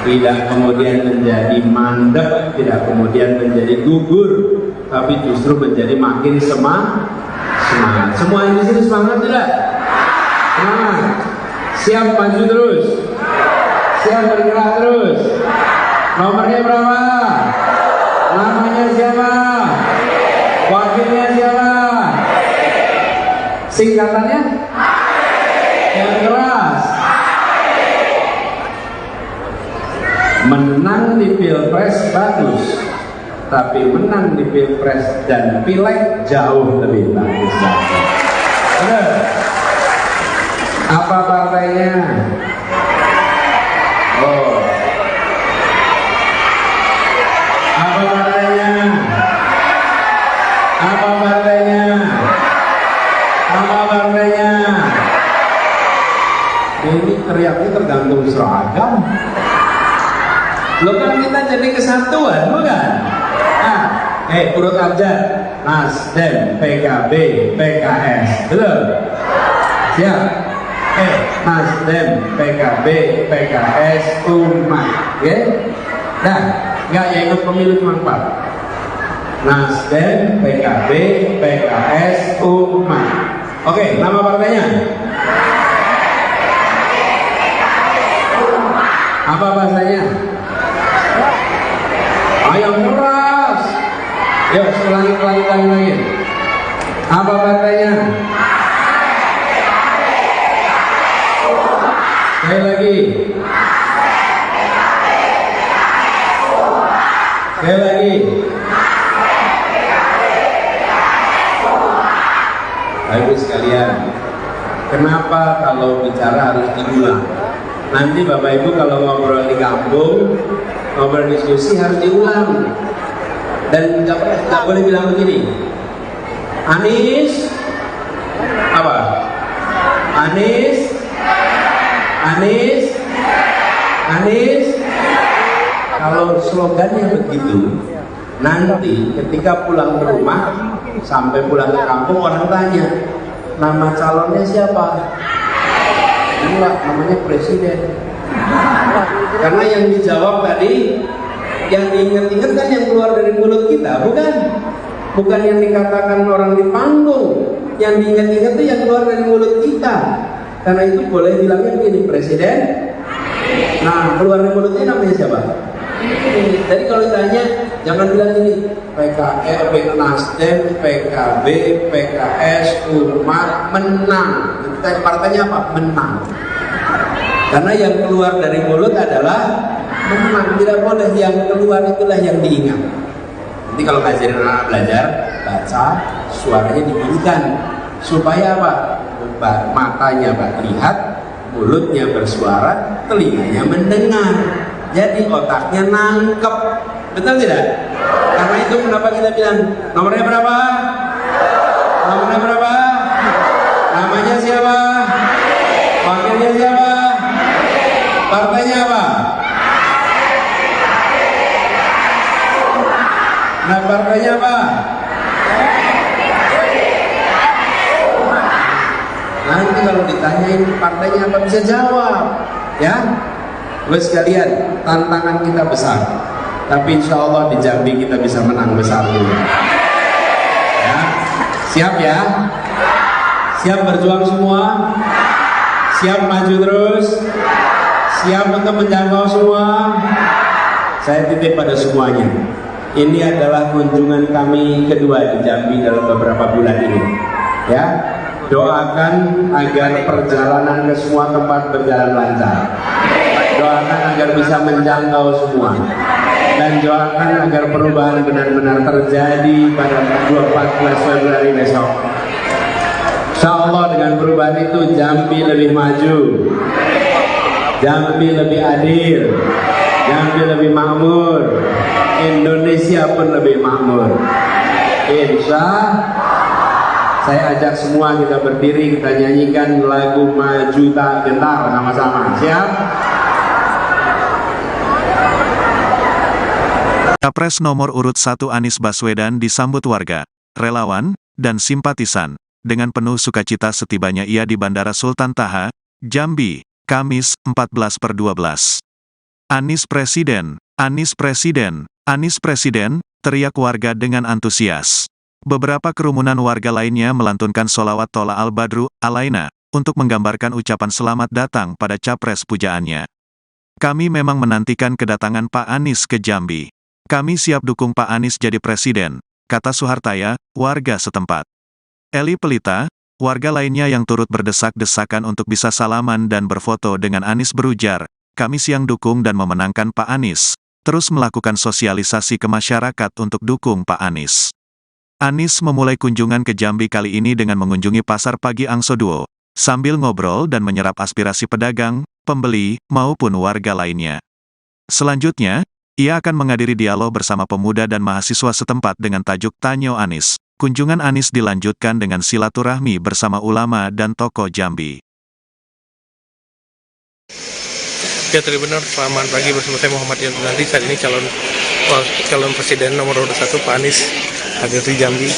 Tidak kemudian menjadi mandek, tidak kemudian menjadi gugur, tapi justru menjadi makin semangat. Semua yang di sini semangat tidak? Semangat. Siap maju terus. Siap bergerak terus. Nomornya berapa? Namanya siapa? Wakilnya siapa? Singkatannya? Yang keras. Menang di Pilpres bagus, tapi menang di Pilpres dan Pileg jauh lebih bagus. Apa partainya? Oh. Apa partainya? Apa partainya? Apa partainya? Ini teriaknya tergantung seragam. Lo kan kita jadi kesatuan, bukan? Urut abjad, Nasdem, PKB, PKS, betul? Siap? Nasdem, PKB, PKS, umat, oke? Dah, nggak yang ikut pemilu cuma 4. Nasdem, PKB, PKS, umat. Oke, nama partainya? Apa bahasanya? Ayo keras. Yuk, ulangi. Apa bahasanya? Sekali lagi. Sekali lagi. Baik sekalian, kenapa kalau bicara harus diulang? Nanti Bapak Ibu kalau ngobrol di kampung, ngobrol diskusi harus diulang. Dan nggak boleh bilang begini, Anies, apa? Anies. Kalau slogannya begitu, nanti ketika pulang ke rumah, sampai pulang ke kampung orang tanya, nama calonnya siapa? Enggak, namanya presiden. Karena yang dijawab tadi, yang diingat-ingat kan yang keluar dari mulut kita, bukan yang dikatakan orang di panggung. Yang diingat-ingat itu yang keluar dari mulut kita. Karena itu boleh bilangnya begini, presiden. Nah, keluar dari mulutnya namanya siapa? Jadi kalau ditanya, jangan bilang ini PKS, Nasdem, PKB, PKS, Umat, menang. Partainya apa? Menang. Karena yang keluar dari mulut adalah menang. Tidak boleh yang keluar itulah yang diingat. Nanti kalau ngajarin anak belajar, baca, suaranya dibunyikan. Supaya apa? Matanya lihat, mulutnya bersuara, telinganya mendengar. Jadi otaknya nangkep, betul tidak? Karena itu kenapa kita bilang nomornya berapa? Nomornya berapa? Namanya siapa? Wakilnya siapa? Partainya apa? Nah, partainya apa? Nanti kalau ditanyain partainya apa bisa jawab, ya? Wes sekalian, tantangan kita besar, tapi insya Allah di Jambi kita bisa menang besar juga. Ya, siap ya? Siap berjuang semua? Siap maju terus? Siap untuk menjangkau semua? Saya titip pada semuanya. Ini adalah kunjungan kami kedua di Jambi dalam beberapa bulan ini. Ya, doakan agar perjalanan ke semua tempat berjalan lancar. Doakan agar bisa menjangkau semua, dan doakan agar perubahan benar-benar terjadi pada 14 Februari besok. Insya Allah dengan perubahan itu Jambi lebih maju, Jambi lebih adil, Jambi lebih makmur, Indonesia pun lebih makmur. Insya saya ajak semua kita berdiri, kita nyanyikan lagu Maju Tak Gentar sama-sama. Siap? Capres nomor urut 1 Anies Baswedan disambut warga, relawan, dan simpatisan, dengan penuh sukacita setibanya ia di Bandara Sultan Taha, Jambi, Kamis 14/12. Anies Presiden, Anies Presiden, Anies Presiden, teriak warga dengan antusias. Beberapa kerumunan warga lainnya melantunkan sholawat Tola al-Badru, alaina, untuk menggambarkan ucapan selamat datang pada capres pujaannya. Kami memang menantikan kedatangan Pak Anies ke Jambi. Kami siap dukung Pak Anies jadi presiden, kata Suhartaya, warga setempat. Eli Pelita, warga lainnya yang turut berdesak-desakan untuk bisa salaman dan berfoto dengan Anies berujar, kami siang dukung dan memenangkan Pak Anies, terus melakukan sosialisasi ke masyarakat untuk dukung Pak Anies. Anies memulai kunjungan ke Jambi kali ini dengan mengunjungi Pasar Pagi Angsoduo, sambil ngobrol dan menyerap aspirasi pedagang, pembeli, maupun warga lainnya. Selanjutnya, ia akan menghadiri dialog bersama pemuda dan mahasiswa setempat dengan tajuk Tanyo Anies. Kunjungan Anies dilanjutkan dengan silaturahmi bersama ulama dan tokoh Jambi. Ya, benar, selamat pagi bersama saya Muhammad Yanti. Saat ini calon presiden nomor 1 Pak Anies hadir di Jambi.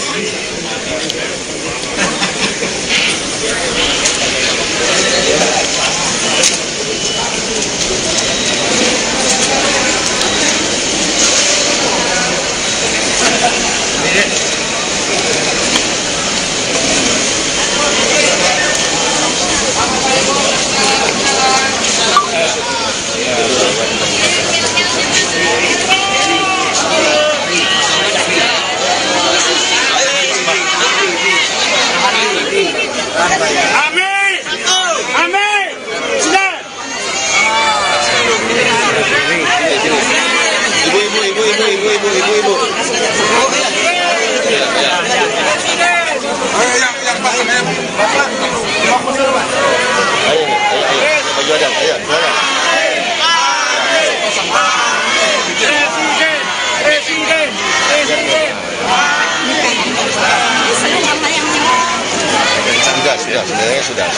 Sudah.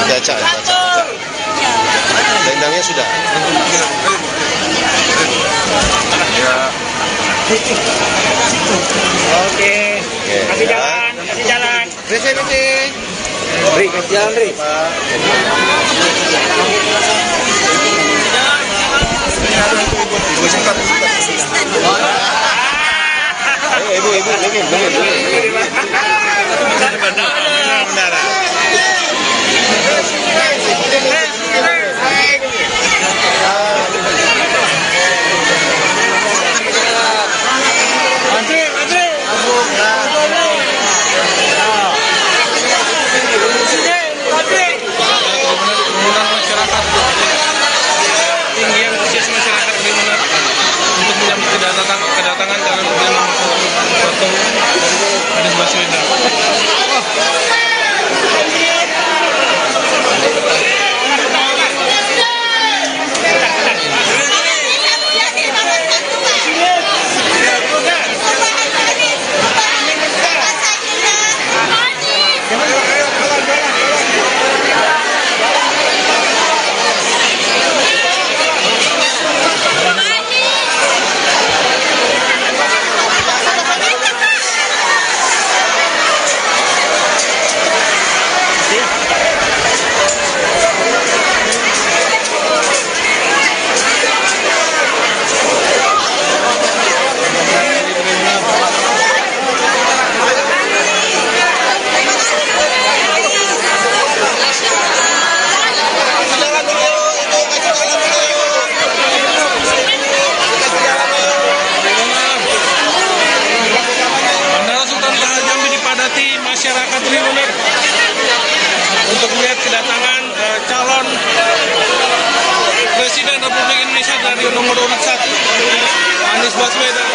Baca. Dendangnya sudah. Oke. Kasih jalan. Beri, kasih jalan, Ri. Ayo, ibu, Bendara. Tinggi antusias masyarakat di mana untuk menyambut kedatangan calon presiden nomor 1 Anies Baswedan. Masyarakat Tribunner untuk melihat kedatangan calon Presiden Republik Indonesia dari nomor urut 1 Anies Baswedan.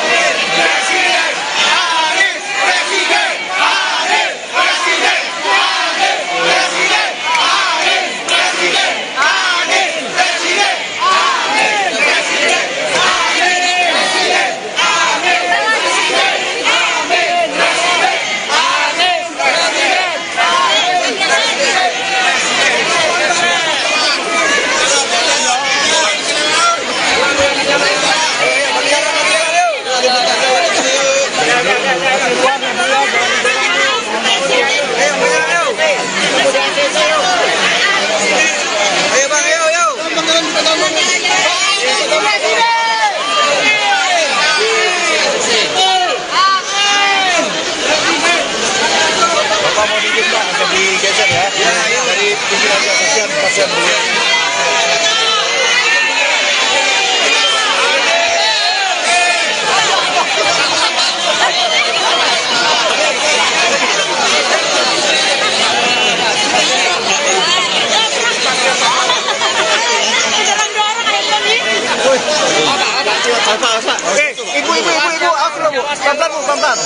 Ibu, aku dulu, pelan-pelan.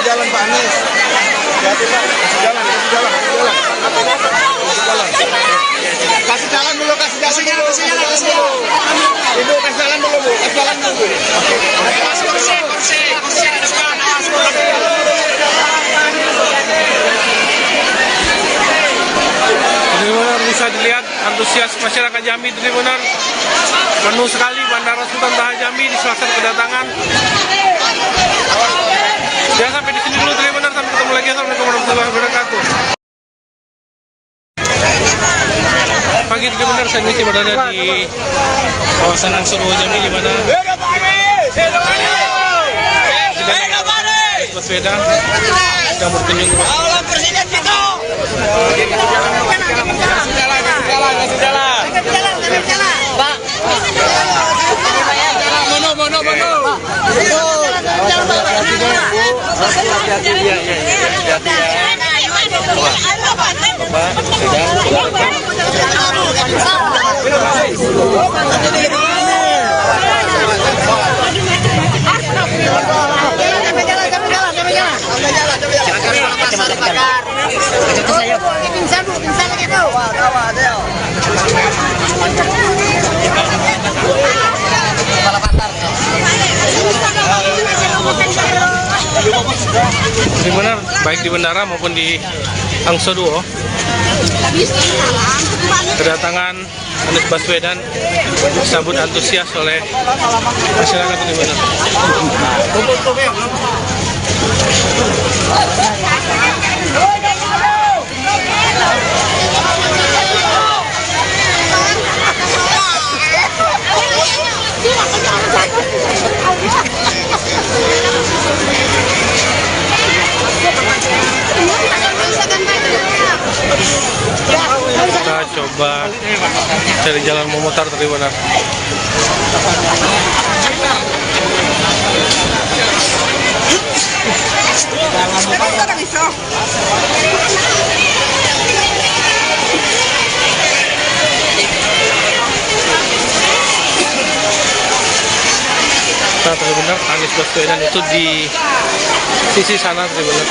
Jalan Pak Anies. Kasih jalan dulu. Kasih jalan dulu. Ibu, kasih jalan dulu, Bu. Kursi ada depan. Tribunner bisa dilihat antusias masyarakat Jambi. Tribunner penuh sekali Bandara Sultan Taha Jambi di selasa kedatangan. Ya, sampai di sini dulu Tribunner, sampai ketemu lagi. Assalamualaikum warahmatullahi wabarakatuh. Pagi Tribunner, saya masih berada di kawasan Angsuruh Jambi, di mana Anies Baswedan sedang berkunjung ke Presiden kita. Kasih jalan. Pak. Mono. Hati-hati ya. Benar, baik di bandara maupun di Hangzhou Duo. Kedatangan Anies Baswedan disambut antusias oleh masyarakat di bandara. Kita coba cari jalan memutar dari benar. Nah, tadi benar Anies Baswedan itu di sisi sana tadi benar.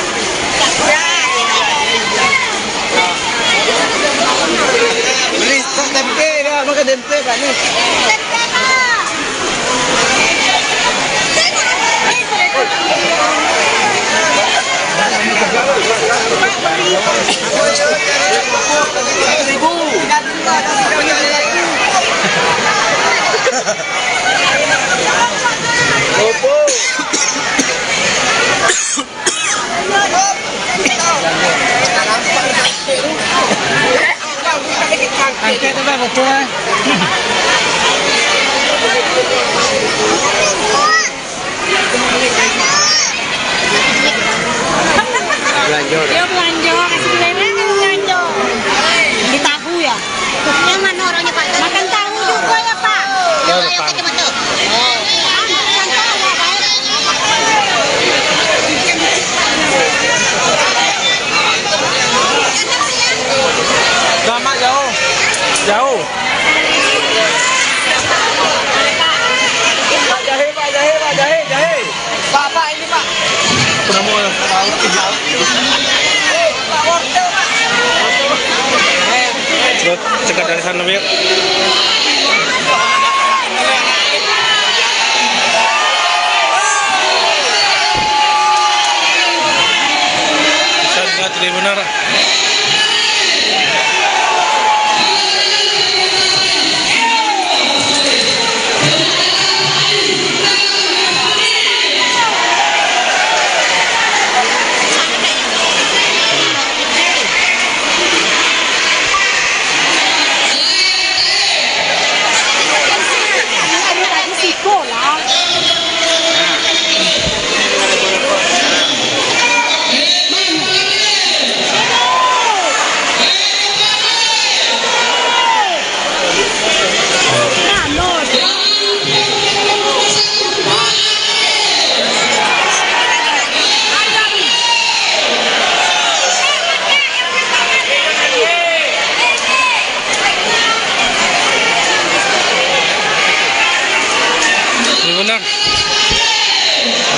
Beli tempe dah, makan tempe Pak Nis. Dia belanja, kasih lele belanja. Di tahu ya. Yang mana orangnya Pak? Makan tahu juga ya Pak. Oh, depan. Lama jauh. Jauh. Pak ini Pak. Kamu cekat dari sana biar. Bisa dilihat dari benar.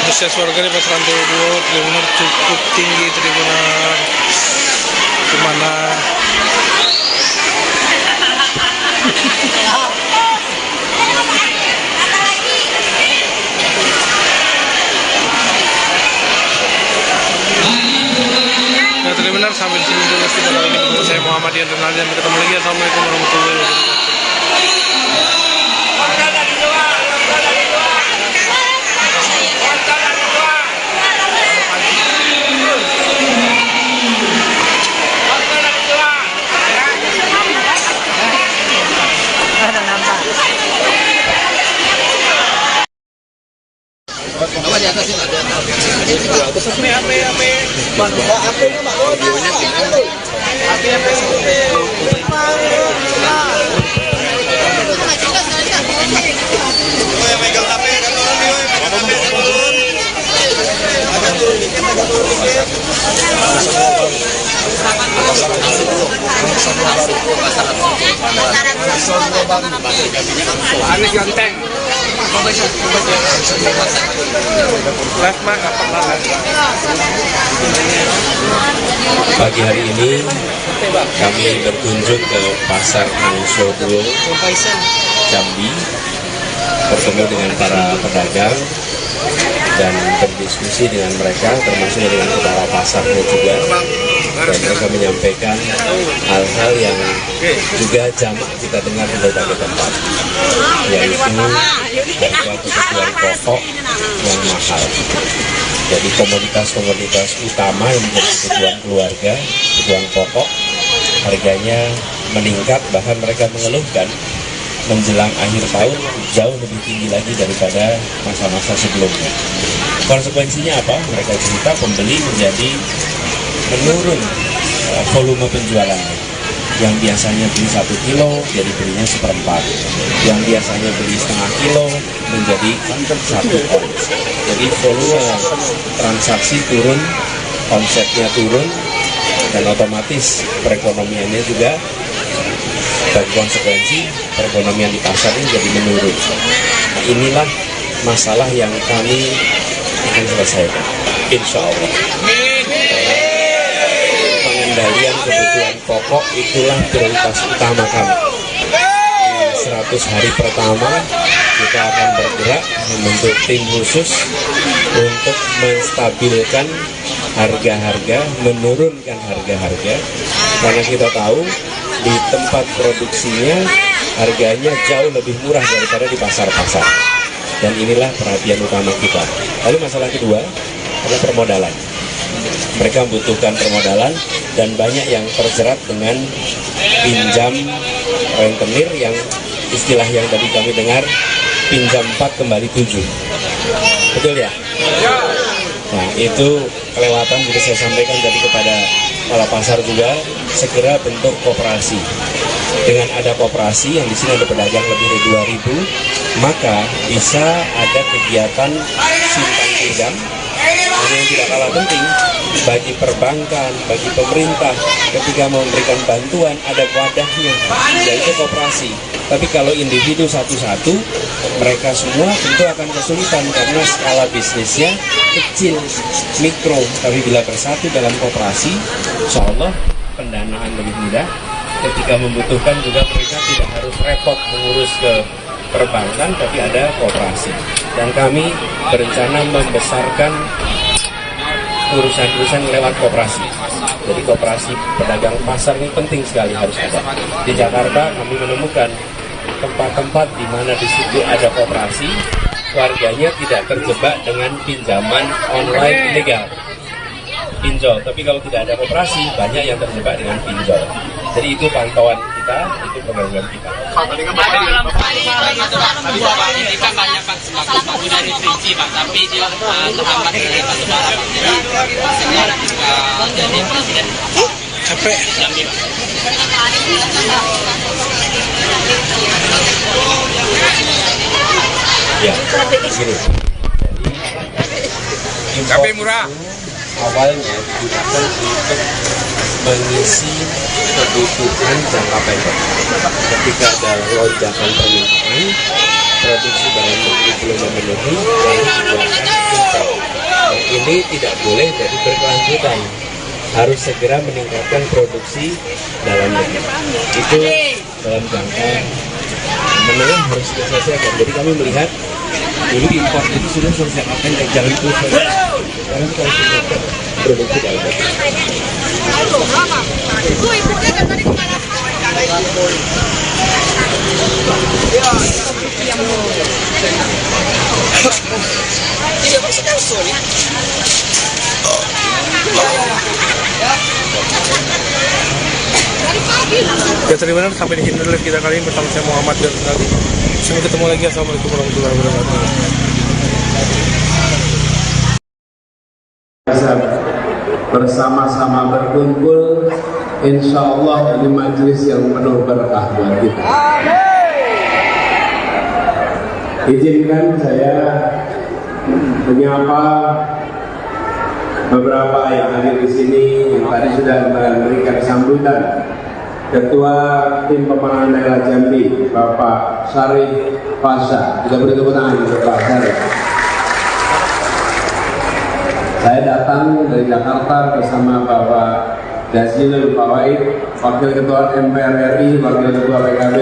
Antusias warga di Pasar Duo benar cukup tinggi benar. Gimana? Nah, benar sampai di sini dulu kita kali ini. Saya Muhammad Yan Renaldi dan ketemu lagi. Assalamualaikum warahmatullahi wabarakatuh. Apa di atas ini? Atas ini api. Mana apinya Pak? Videonya gimana? Api. Yang megang HP kan turun nih, megang HP turun. Agak turun dikit, agak turun dikit. Anies ganteng. Pagi hari ini kami berkunjung ke Pasar Angsoduo, Jambi, bertemu dengan para pedagang dan berdiskusi dengan mereka, termasuk dengan kepala pasarnya juga. Dan mereka menyampaikan hal-hal yang juga jamak kita dengar di berbagai tempat, yaitu harga kebutuhan pokok yang mahal. Jadi komoditas-komoditas utama yang menjadi kebutuhan keluarga, kebutuhan pokok, harganya meningkat, bahkan mereka mengeluhkan menjelang akhir tahun jauh lebih tinggi lagi daripada masa-masa sebelumnya. Konsekuensinya apa? Mereka cerita pembeli menjadi menurun volume penjualannya. Yang biasanya beli 1 kilo jadi belinya 1/4. Yang biasanya beli setengah kilo menjadi 1 ons. Jadi volume transaksi turun, omsetnya turun, dan otomatis perekonomiannya juga bagi konsekuensi perekonomian di pasar ini jadi menurun. Nah, inilah masalah yang kami akan selesaikan, insya Allah. Pengendalian kebutuhan pokok itulah prioritas utama kami. Di 100 hari pertama kita akan bergerak membentuk tim khusus untuk menstabilkan harga-harga, menurunkan harga-harga, karena kita tahu di tempat produksinya harganya jauh lebih murah daripada di pasar-pasar. Dan inilah perhatian utama kita. Lalu masalah kedua adalah permodalan. Mereka membutuhkan permodalan dan banyak yang terjerat dengan pinjam rentenir yang istilah yang tadi kami dengar, pinjam 4 kembali 7. Betul ya? Nah, itu kelewatan, jadi saya sampaikan tadi kepada kepala pasar juga, segera bentuk koperasi. Dengan ada koperasi yang di sini ada pedagang lebih dari 2.000, maka bisa ada kegiatan simpan pinjam. Dan yang tidak kalah penting bagi perbankan, bagi pemerintah, ketika memberikan bantuan ada wadahnya, yaitu koperasi. Tapi kalau individu satu-satu, mereka semua tentu akan kesulitan karena skala bisnisnya kecil, mikro. Tapi bila bersatu dalam koperasi, insya Allah pendanaan lebih mudah. Ketika membutuhkan juga mereka tidak harus repot mengurus ke perbankan, tapi ada koperasi. Dan kami berencana membesarkan urusan-urusan lewat koperasi. Jadi koperasi pedagang pasar ini penting sekali, harus ada. Di Jakarta kami menemukan tempat-tempat di mana di situ ada koperasi, warganya tidak terjebak dengan pinjaman online ilegal, pinjol. Tapi kalau tidak ada koperasi, banyak yang terjebak dengan pinjol. Jadi itu pantauan kita, itu program kita. Ini kan banyak Pak sembako dari 3G Pak, tapi dia terhambat dari batu bara Pak. Jadi presiden capek. Jambi Pak. Ya, begini. Tapi murah. Awalnya digunakan untuk mengisi kebutuhan jangka pendek. Ketika ada lonjakan permintaan, produksi dalam negeri belum memenuhi, lalu dibuatkan impor. Dan ini tidak boleh jadi berkelanjutan. Harus segera meningkatkan produksi dalam negeri. Itu dalam jangka menengah harus diselesaikan. Jadi kami melihat dulu impor itu sudah selesai pendek, jangan terus sekarang kita harus meningkatkan produksi dalam negeri. Ya terima kasih, sampai di sini dulu kita kali ini bersama saya Muhammad dan lagi. Sampai ketemu lagi. Assalamualaikum warahmatullahi wabarakatuh. Bersama-sama berkumpul, insya Allah ini majelis yang penuh berkah buat kita. Izinkan saya menyapa beberapa yang hadir di sini yang tadi sudah memberikan sambutan. Ketua Tim Pemenangan Daerah Jambi, Bapak Syarif Pasha. Kita beri tepuk tangan untuk Pak Syarif. Saya datang dari Jakarta bersama Bapak Jazilul Fawaid, Wakil Ketua MPR RI, Wakil Ketua PKB,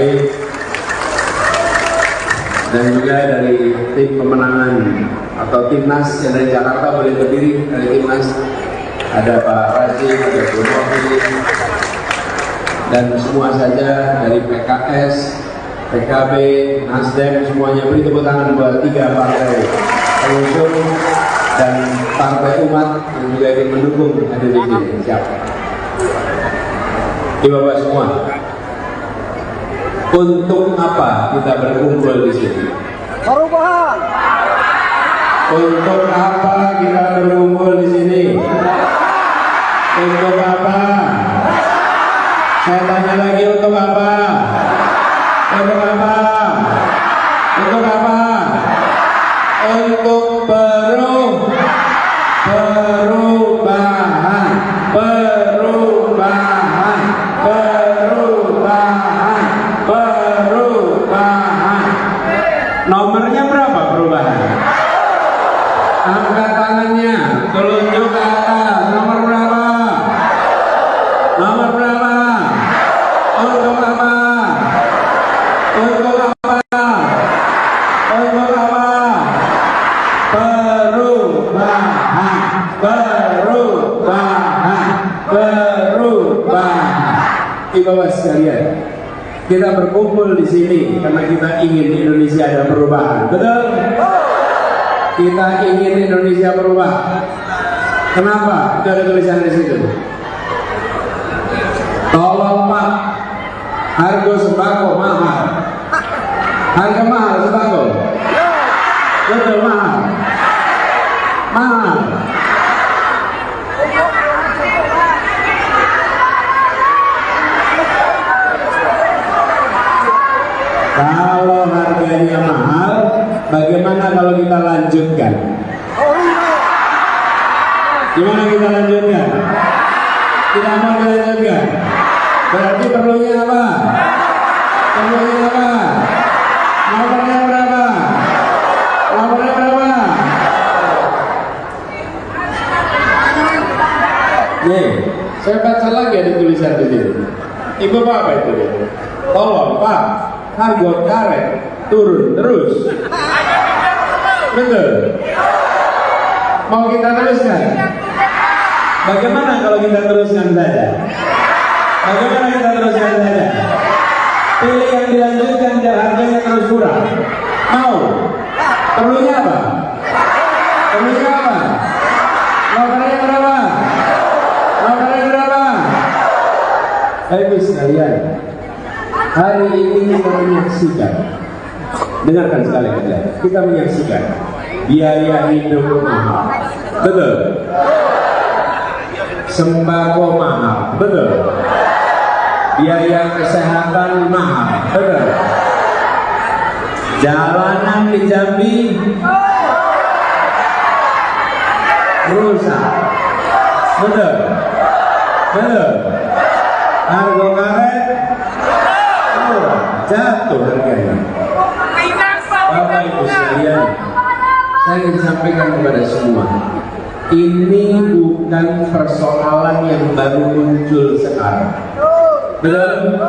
dan juga dari tim pemenangan atau timnas yang dari Jakarta boleh berdiri dari timnas. Ada Pak Raji, ada Bu Novi, dan semua saja dari PKS, PKB, Nasdem, semuanya beri tepuk tangan buat 3 partai pengusung dan partai umat yang juga ingin mendukung hadir di sini. Siap. Bapak semua, untuk apa kita berkumpul di sini? Perubahan. Untuk apa kita berkumpul di sini? Untuk apa? Saya tanya lagi, untuk apa? Untuk apa? Untuk apa? Untuk perubahan, perubahan, perubahan, perubahan. Nomornya berapa perubahan? Angkat tangannya, telunjuk ke atas. Nomor berapa? Nomor berapa? Untuk apa? Untuk apa? Untuk apa? Perubahan, perubahan, perubahan. Ibu-ibu sekalian, kita berkumpul di sini karena kita ingin Indonesia ada perubahan. Betul? Kita ingin Indonesia berubah. Kenapa? Itu ada tulisan di situ. Tolong Pak, harga sembako mahal. Harga mahal sembako. Betul, mahal. Mahal. Kalau harganya mahal, bagaimana kalau kita lanjutkan? Gimana kita lanjutkan? Tidak mau dilanjutkan. Berarti perlunya apa? Perlunya apa? Nomornya berapa? Nomornya berapa? Nih, saya baca lagi ada tulisan di sini. Ibu apa itu? Tolong Pak, harga karet turun terus. Betul. Mau kita teruskan? Bagaimana kalau kita teruskan saja? Bagaimana kita teruskan saja? Pilih yang dilanjutkan dan harganya terus kurang. Mau? Perlunya apa? Perlunya apa? Nomornya berapa? Nomornya berapa? Baik sekalian, hari ini kita menyaksikan, dengarkan sekali saja, kita menyaksikan biaya hidup mahal, betul. Sembako mahal, betul. Biaya kesehatan mahal, betul. Jalanan di Jambi rusak, betul. Betul. Harga karet murah, jatuh harganya. Bapak Ibu sekalian, saya ingin sampaikan kepada semua, ini bukan persoalan yang baru muncul sekarang. Betul?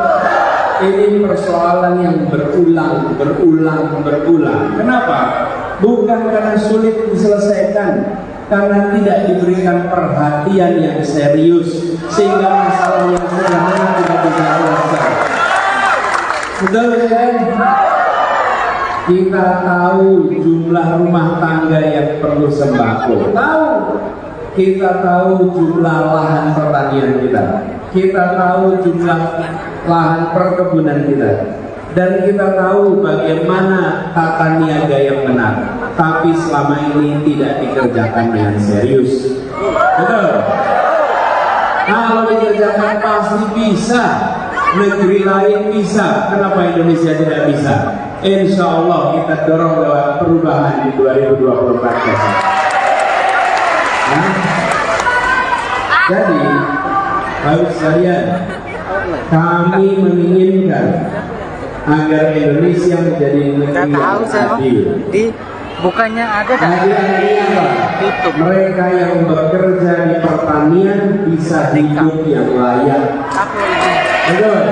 Ini persoalan yang berulang. Kenapa? Bukan karena sulit diselesaikan, karena tidak diberikan perhatian yang serius, sehingga masalah yang sederhana tidak bisa selesai. Betul kan? Kita tahu jumlah rumah tangga yang perlu sembako. Tahu. Kita tahu jumlah lahan pertanian kita. Kita tahu jumlah lahan perkebunan kita. Dan kita tahu bagaimana tata niaga yang benar. Tapi selama ini tidak dikerjakan dengan serius. Betul? Kalau dikerjakan pasti bisa. Negeri lain bisa. Kenapa Indonesia tidak bisa? Insya Allah kita dorong lewat perubahan di 2024 besok. Jadi, Bapak sekalian, kami menginginkan agar Indonesia menjadi negeri yang adil. Bukannya ada Adil apa? Mereka yang bekerja di pertanian bisa hidup yang layak. Betul.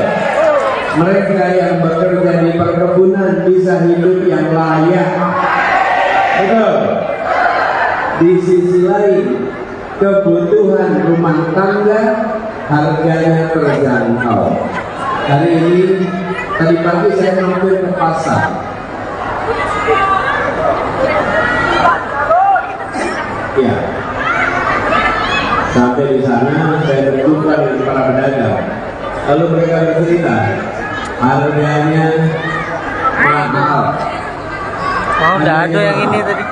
Mereka yang bekerja di perkebunan bisa hidup yang layak. Betul. Di sisi lain, kebutuhan rumah tangga harganya terjangkau. Hari ini, tadi pagi saya mampir ke pasar. Ya, sampai di sana saya berjumpa dengan para pedagang. Lalu mereka bercerita harganya mahal. Oh, udah ada yang ini tadi.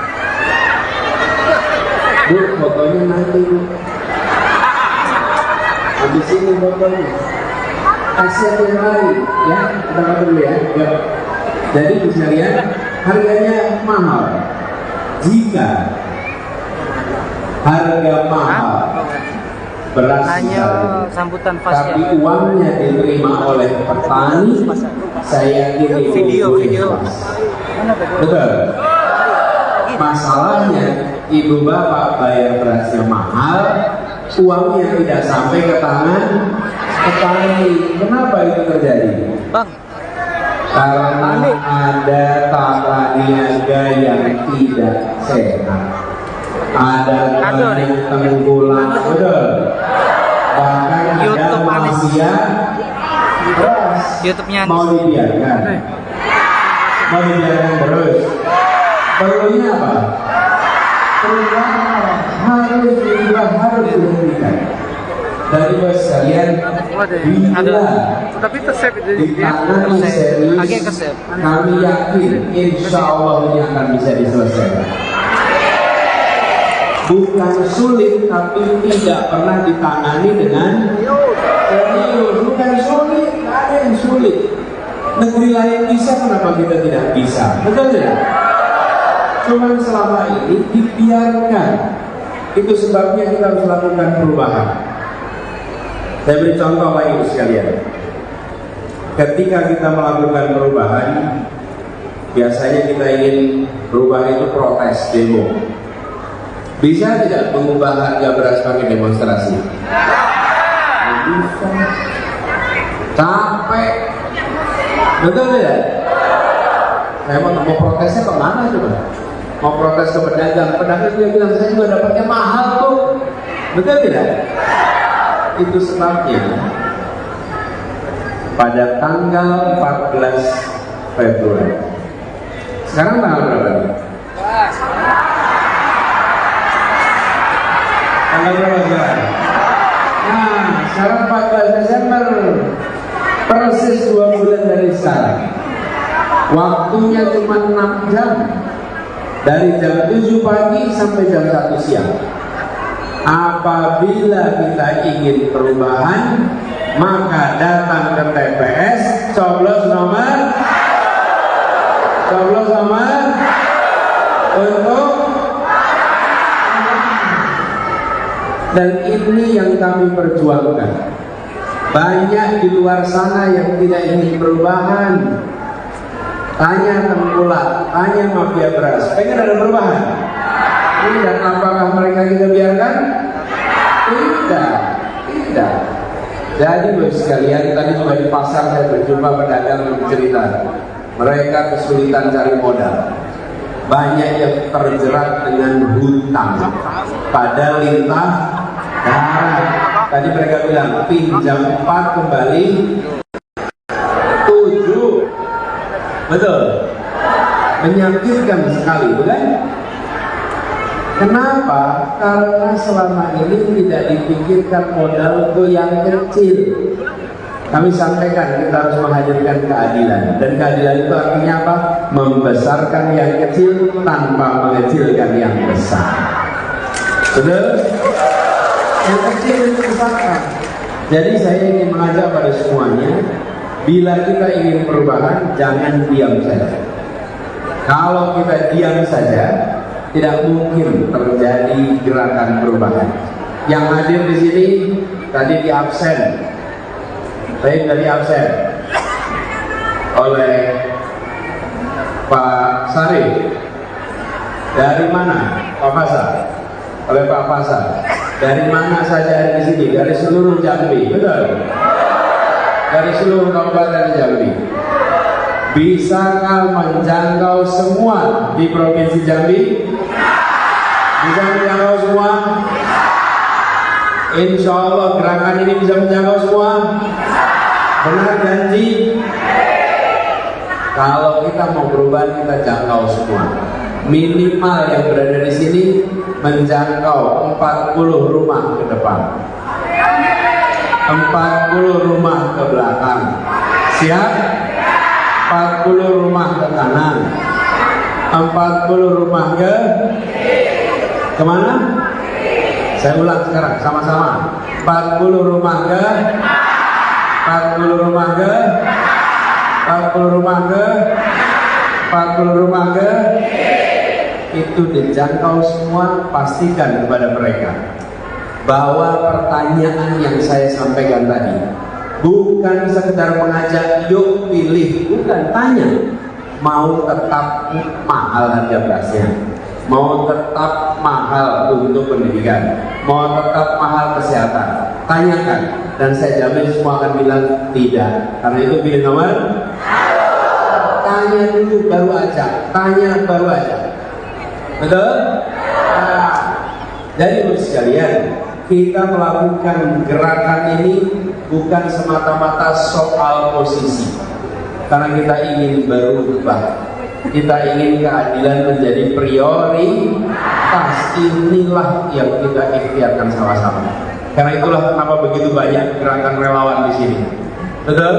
Bu, fotonya nanti Bu. Habis ini fotonya. Kasihan yang lain, ya. Kita dulu ya. Jadi bisa lihat harganya mahal. Jika harga mahal beras misalnya, sambutan tapi uangnya diterima oleh petani, saya kirim video. Betul. Masalahnya ibu bapak bayar berasnya mahal, uangnya tidak sampai ke tangan petani. Kenapa itu terjadi? Bang, Karena ada tata niaga yang tidak sehat. Ada tengkulak, betul. Bahkan ada mafia beras. Mau dibiarkan terus. Perlunya apa? Perubahan harus diubah, harus dihentikan. Dari bos sekalian, bila ditangani serius, kami yakin insya Allah ini akan bisa diselesaikan. Bukan sulit, tapi tidak pernah ditangani dengan serius. Bukan sulit, tidak ada yang sulit. Negeri lain bisa, kenapa kita tidak bisa? Betul tidak? Cuman selama ini dibiarkan. Itu sebabnya kita harus lakukan perubahan. Saya beri contoh lagi sekalian. Ketika kita melakukan perubahan, biasanya kita ingin perubahan itu protes, demo. Bisa tidak mengubah harga beras pakai demonstrasi? Bisa. Capek. Betul tidak? Saya mau protesnya kemana coba? Mau protes ke pedagang dia bilang saya juga dapatnya mahal tuh. Betul tidak? Itu sebabnya pada tanggal 14 Februari. Sekarang tanggal berapa nih? Tanggal berapa sekarang? Nah, sekarang 14 Desember, persis 2 bulan dari sekarang. Waktunya cuma 6 jam, dari jam 7 pagi sampai jam 1 siang. Apabila kita ingin perubahan, maka datang ke TPS, coblos nomor untuk. Dan ini yang kami perjuangkan. Banyak di luar sana yang tidak ingin perubahan. Tanya tengkulak, tanya mafia beras, pengen ada perubahan. Dan apakah mereka kita biarkan? Tidak. Jadi bos sekalian, tadi juga di pasar saya berjumpa pedagang yang bercerita, mereka kesulitan cari modal. Banyak yang terjerat dengan hutang pada lintah darat. Tadi mereka bilang pinjam 4 kembali 7. Betul. Menyakitkan sekali, bukan? Kenapa? Karena selama ini tidak dipikirkan modal ke yang kecil. Kami sampaikan kita harus menghadirkan keadilan. Dan keadilan itu artinya apa? Membesarkan yang kecil tanpa mengecilkan yang besar. Betul? Yang kecil dibesarkan. Jadi saya ingin mengajak pada semuanya, bila kita ingin perubahan, jangan diam saja. Kalau kita diam saja, tidak mungkin terjadi gerakan perubahan. Yang hadir di sini tadi di absen. Baik, dari absen. oleh Pak Sari. Dari mana? Pak Fasa. Oleh Pak Fasa. Dari mana saja di sini? Dari seluruh Jambi, betul? Dari seluruh Kabupaten Jambi. Bisakah menjangkau semua di Provinsi Jambi? Bisa menjangkau semua? Insya Allah gerakan ini bisa menjangkau semua. Benar janji? Kalau kita mau berubah, kita jangkau semua. Minimal yang berada di sini menjangkau 40 rumah ke depan, 40 rumah ke belakang. Siap? 40 rumah ke kanan, 40 rumah ke kemana? Saya ulang sekarang sama-sama. 40 rumah ke 40 rumah ke 40 rumah ke 40 rumah ke itu dijangkau semua. Pastikan kepada mereka bahwa pertanyaan yang saya sampaikan tadi bukan sekedar mengajak yuk pilih, bukan, tanya mau tetap mahal harga berasnya, mau tetap mahal untuk pendidikan, mau tetap mahal kesehatan, tanyakan dan saya jamin semua akan bilang tidak. Karena itu pilih nomor, tanya dulu baru aja, tanya baru aja, betul? Nah, jadi ibu sekalian, kita melakukan gerakan ini bukan semata-mata soal posisi, karena kita ingin berubah, kita ingin keadilan menjadi prioritas. Inilah yang kita ikhtiarkan sama-sama. Karena itulah kenapa begitu banyak gerakan relawan di sini, betul?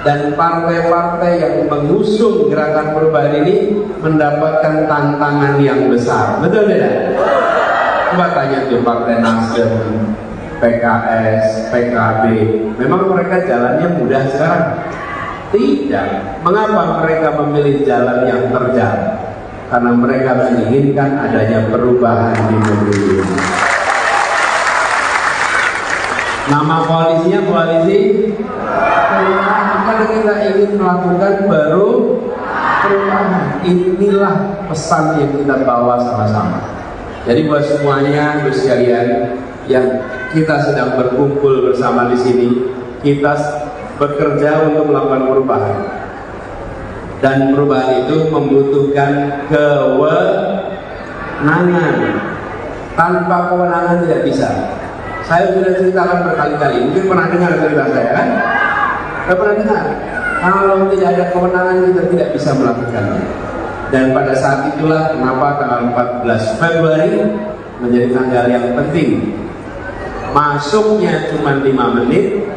Dan partai-partai yang mengusung gerakan perubahan ini mendapatkan tantangan yang besar, betul tidak? Coba tanya tuh Partai Nasdem, PKS, PKB, memang mereka jalannya mudah sekarang? Tidak. Mengapa mereka memilih jalan yang terjal? Karena mereka menginginkan adanya perubahan di negeri ini. Nama koalisinya koalisi perubahan, karena kita ingin melakukan perubahan. Inilah pesan yang kita bawa sama-sama. Jadi buat semuanya, Gus sekalian, yang kita sedang berkumpul bersama di sini, kita bekerja untuk melakukan perubahan. Dan perubahan itu membutuhkan kewenangan. Tanpa kewenangan tidak bisa. Saya sudah ceritakan berkali-kali, mungkin pernah dengar cerita saya kan? Tidak pernah dengar. Kalau tidak ada kewenangan kita tidak bisa melakukannya. Dan pada saat itulah kenapa tanggal 14 Februari menjadi tanggal yang penting. Masuknya cuma 5 menit,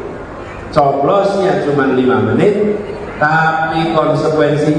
coblosnya cuma 5 menit, tapi konsekuensinya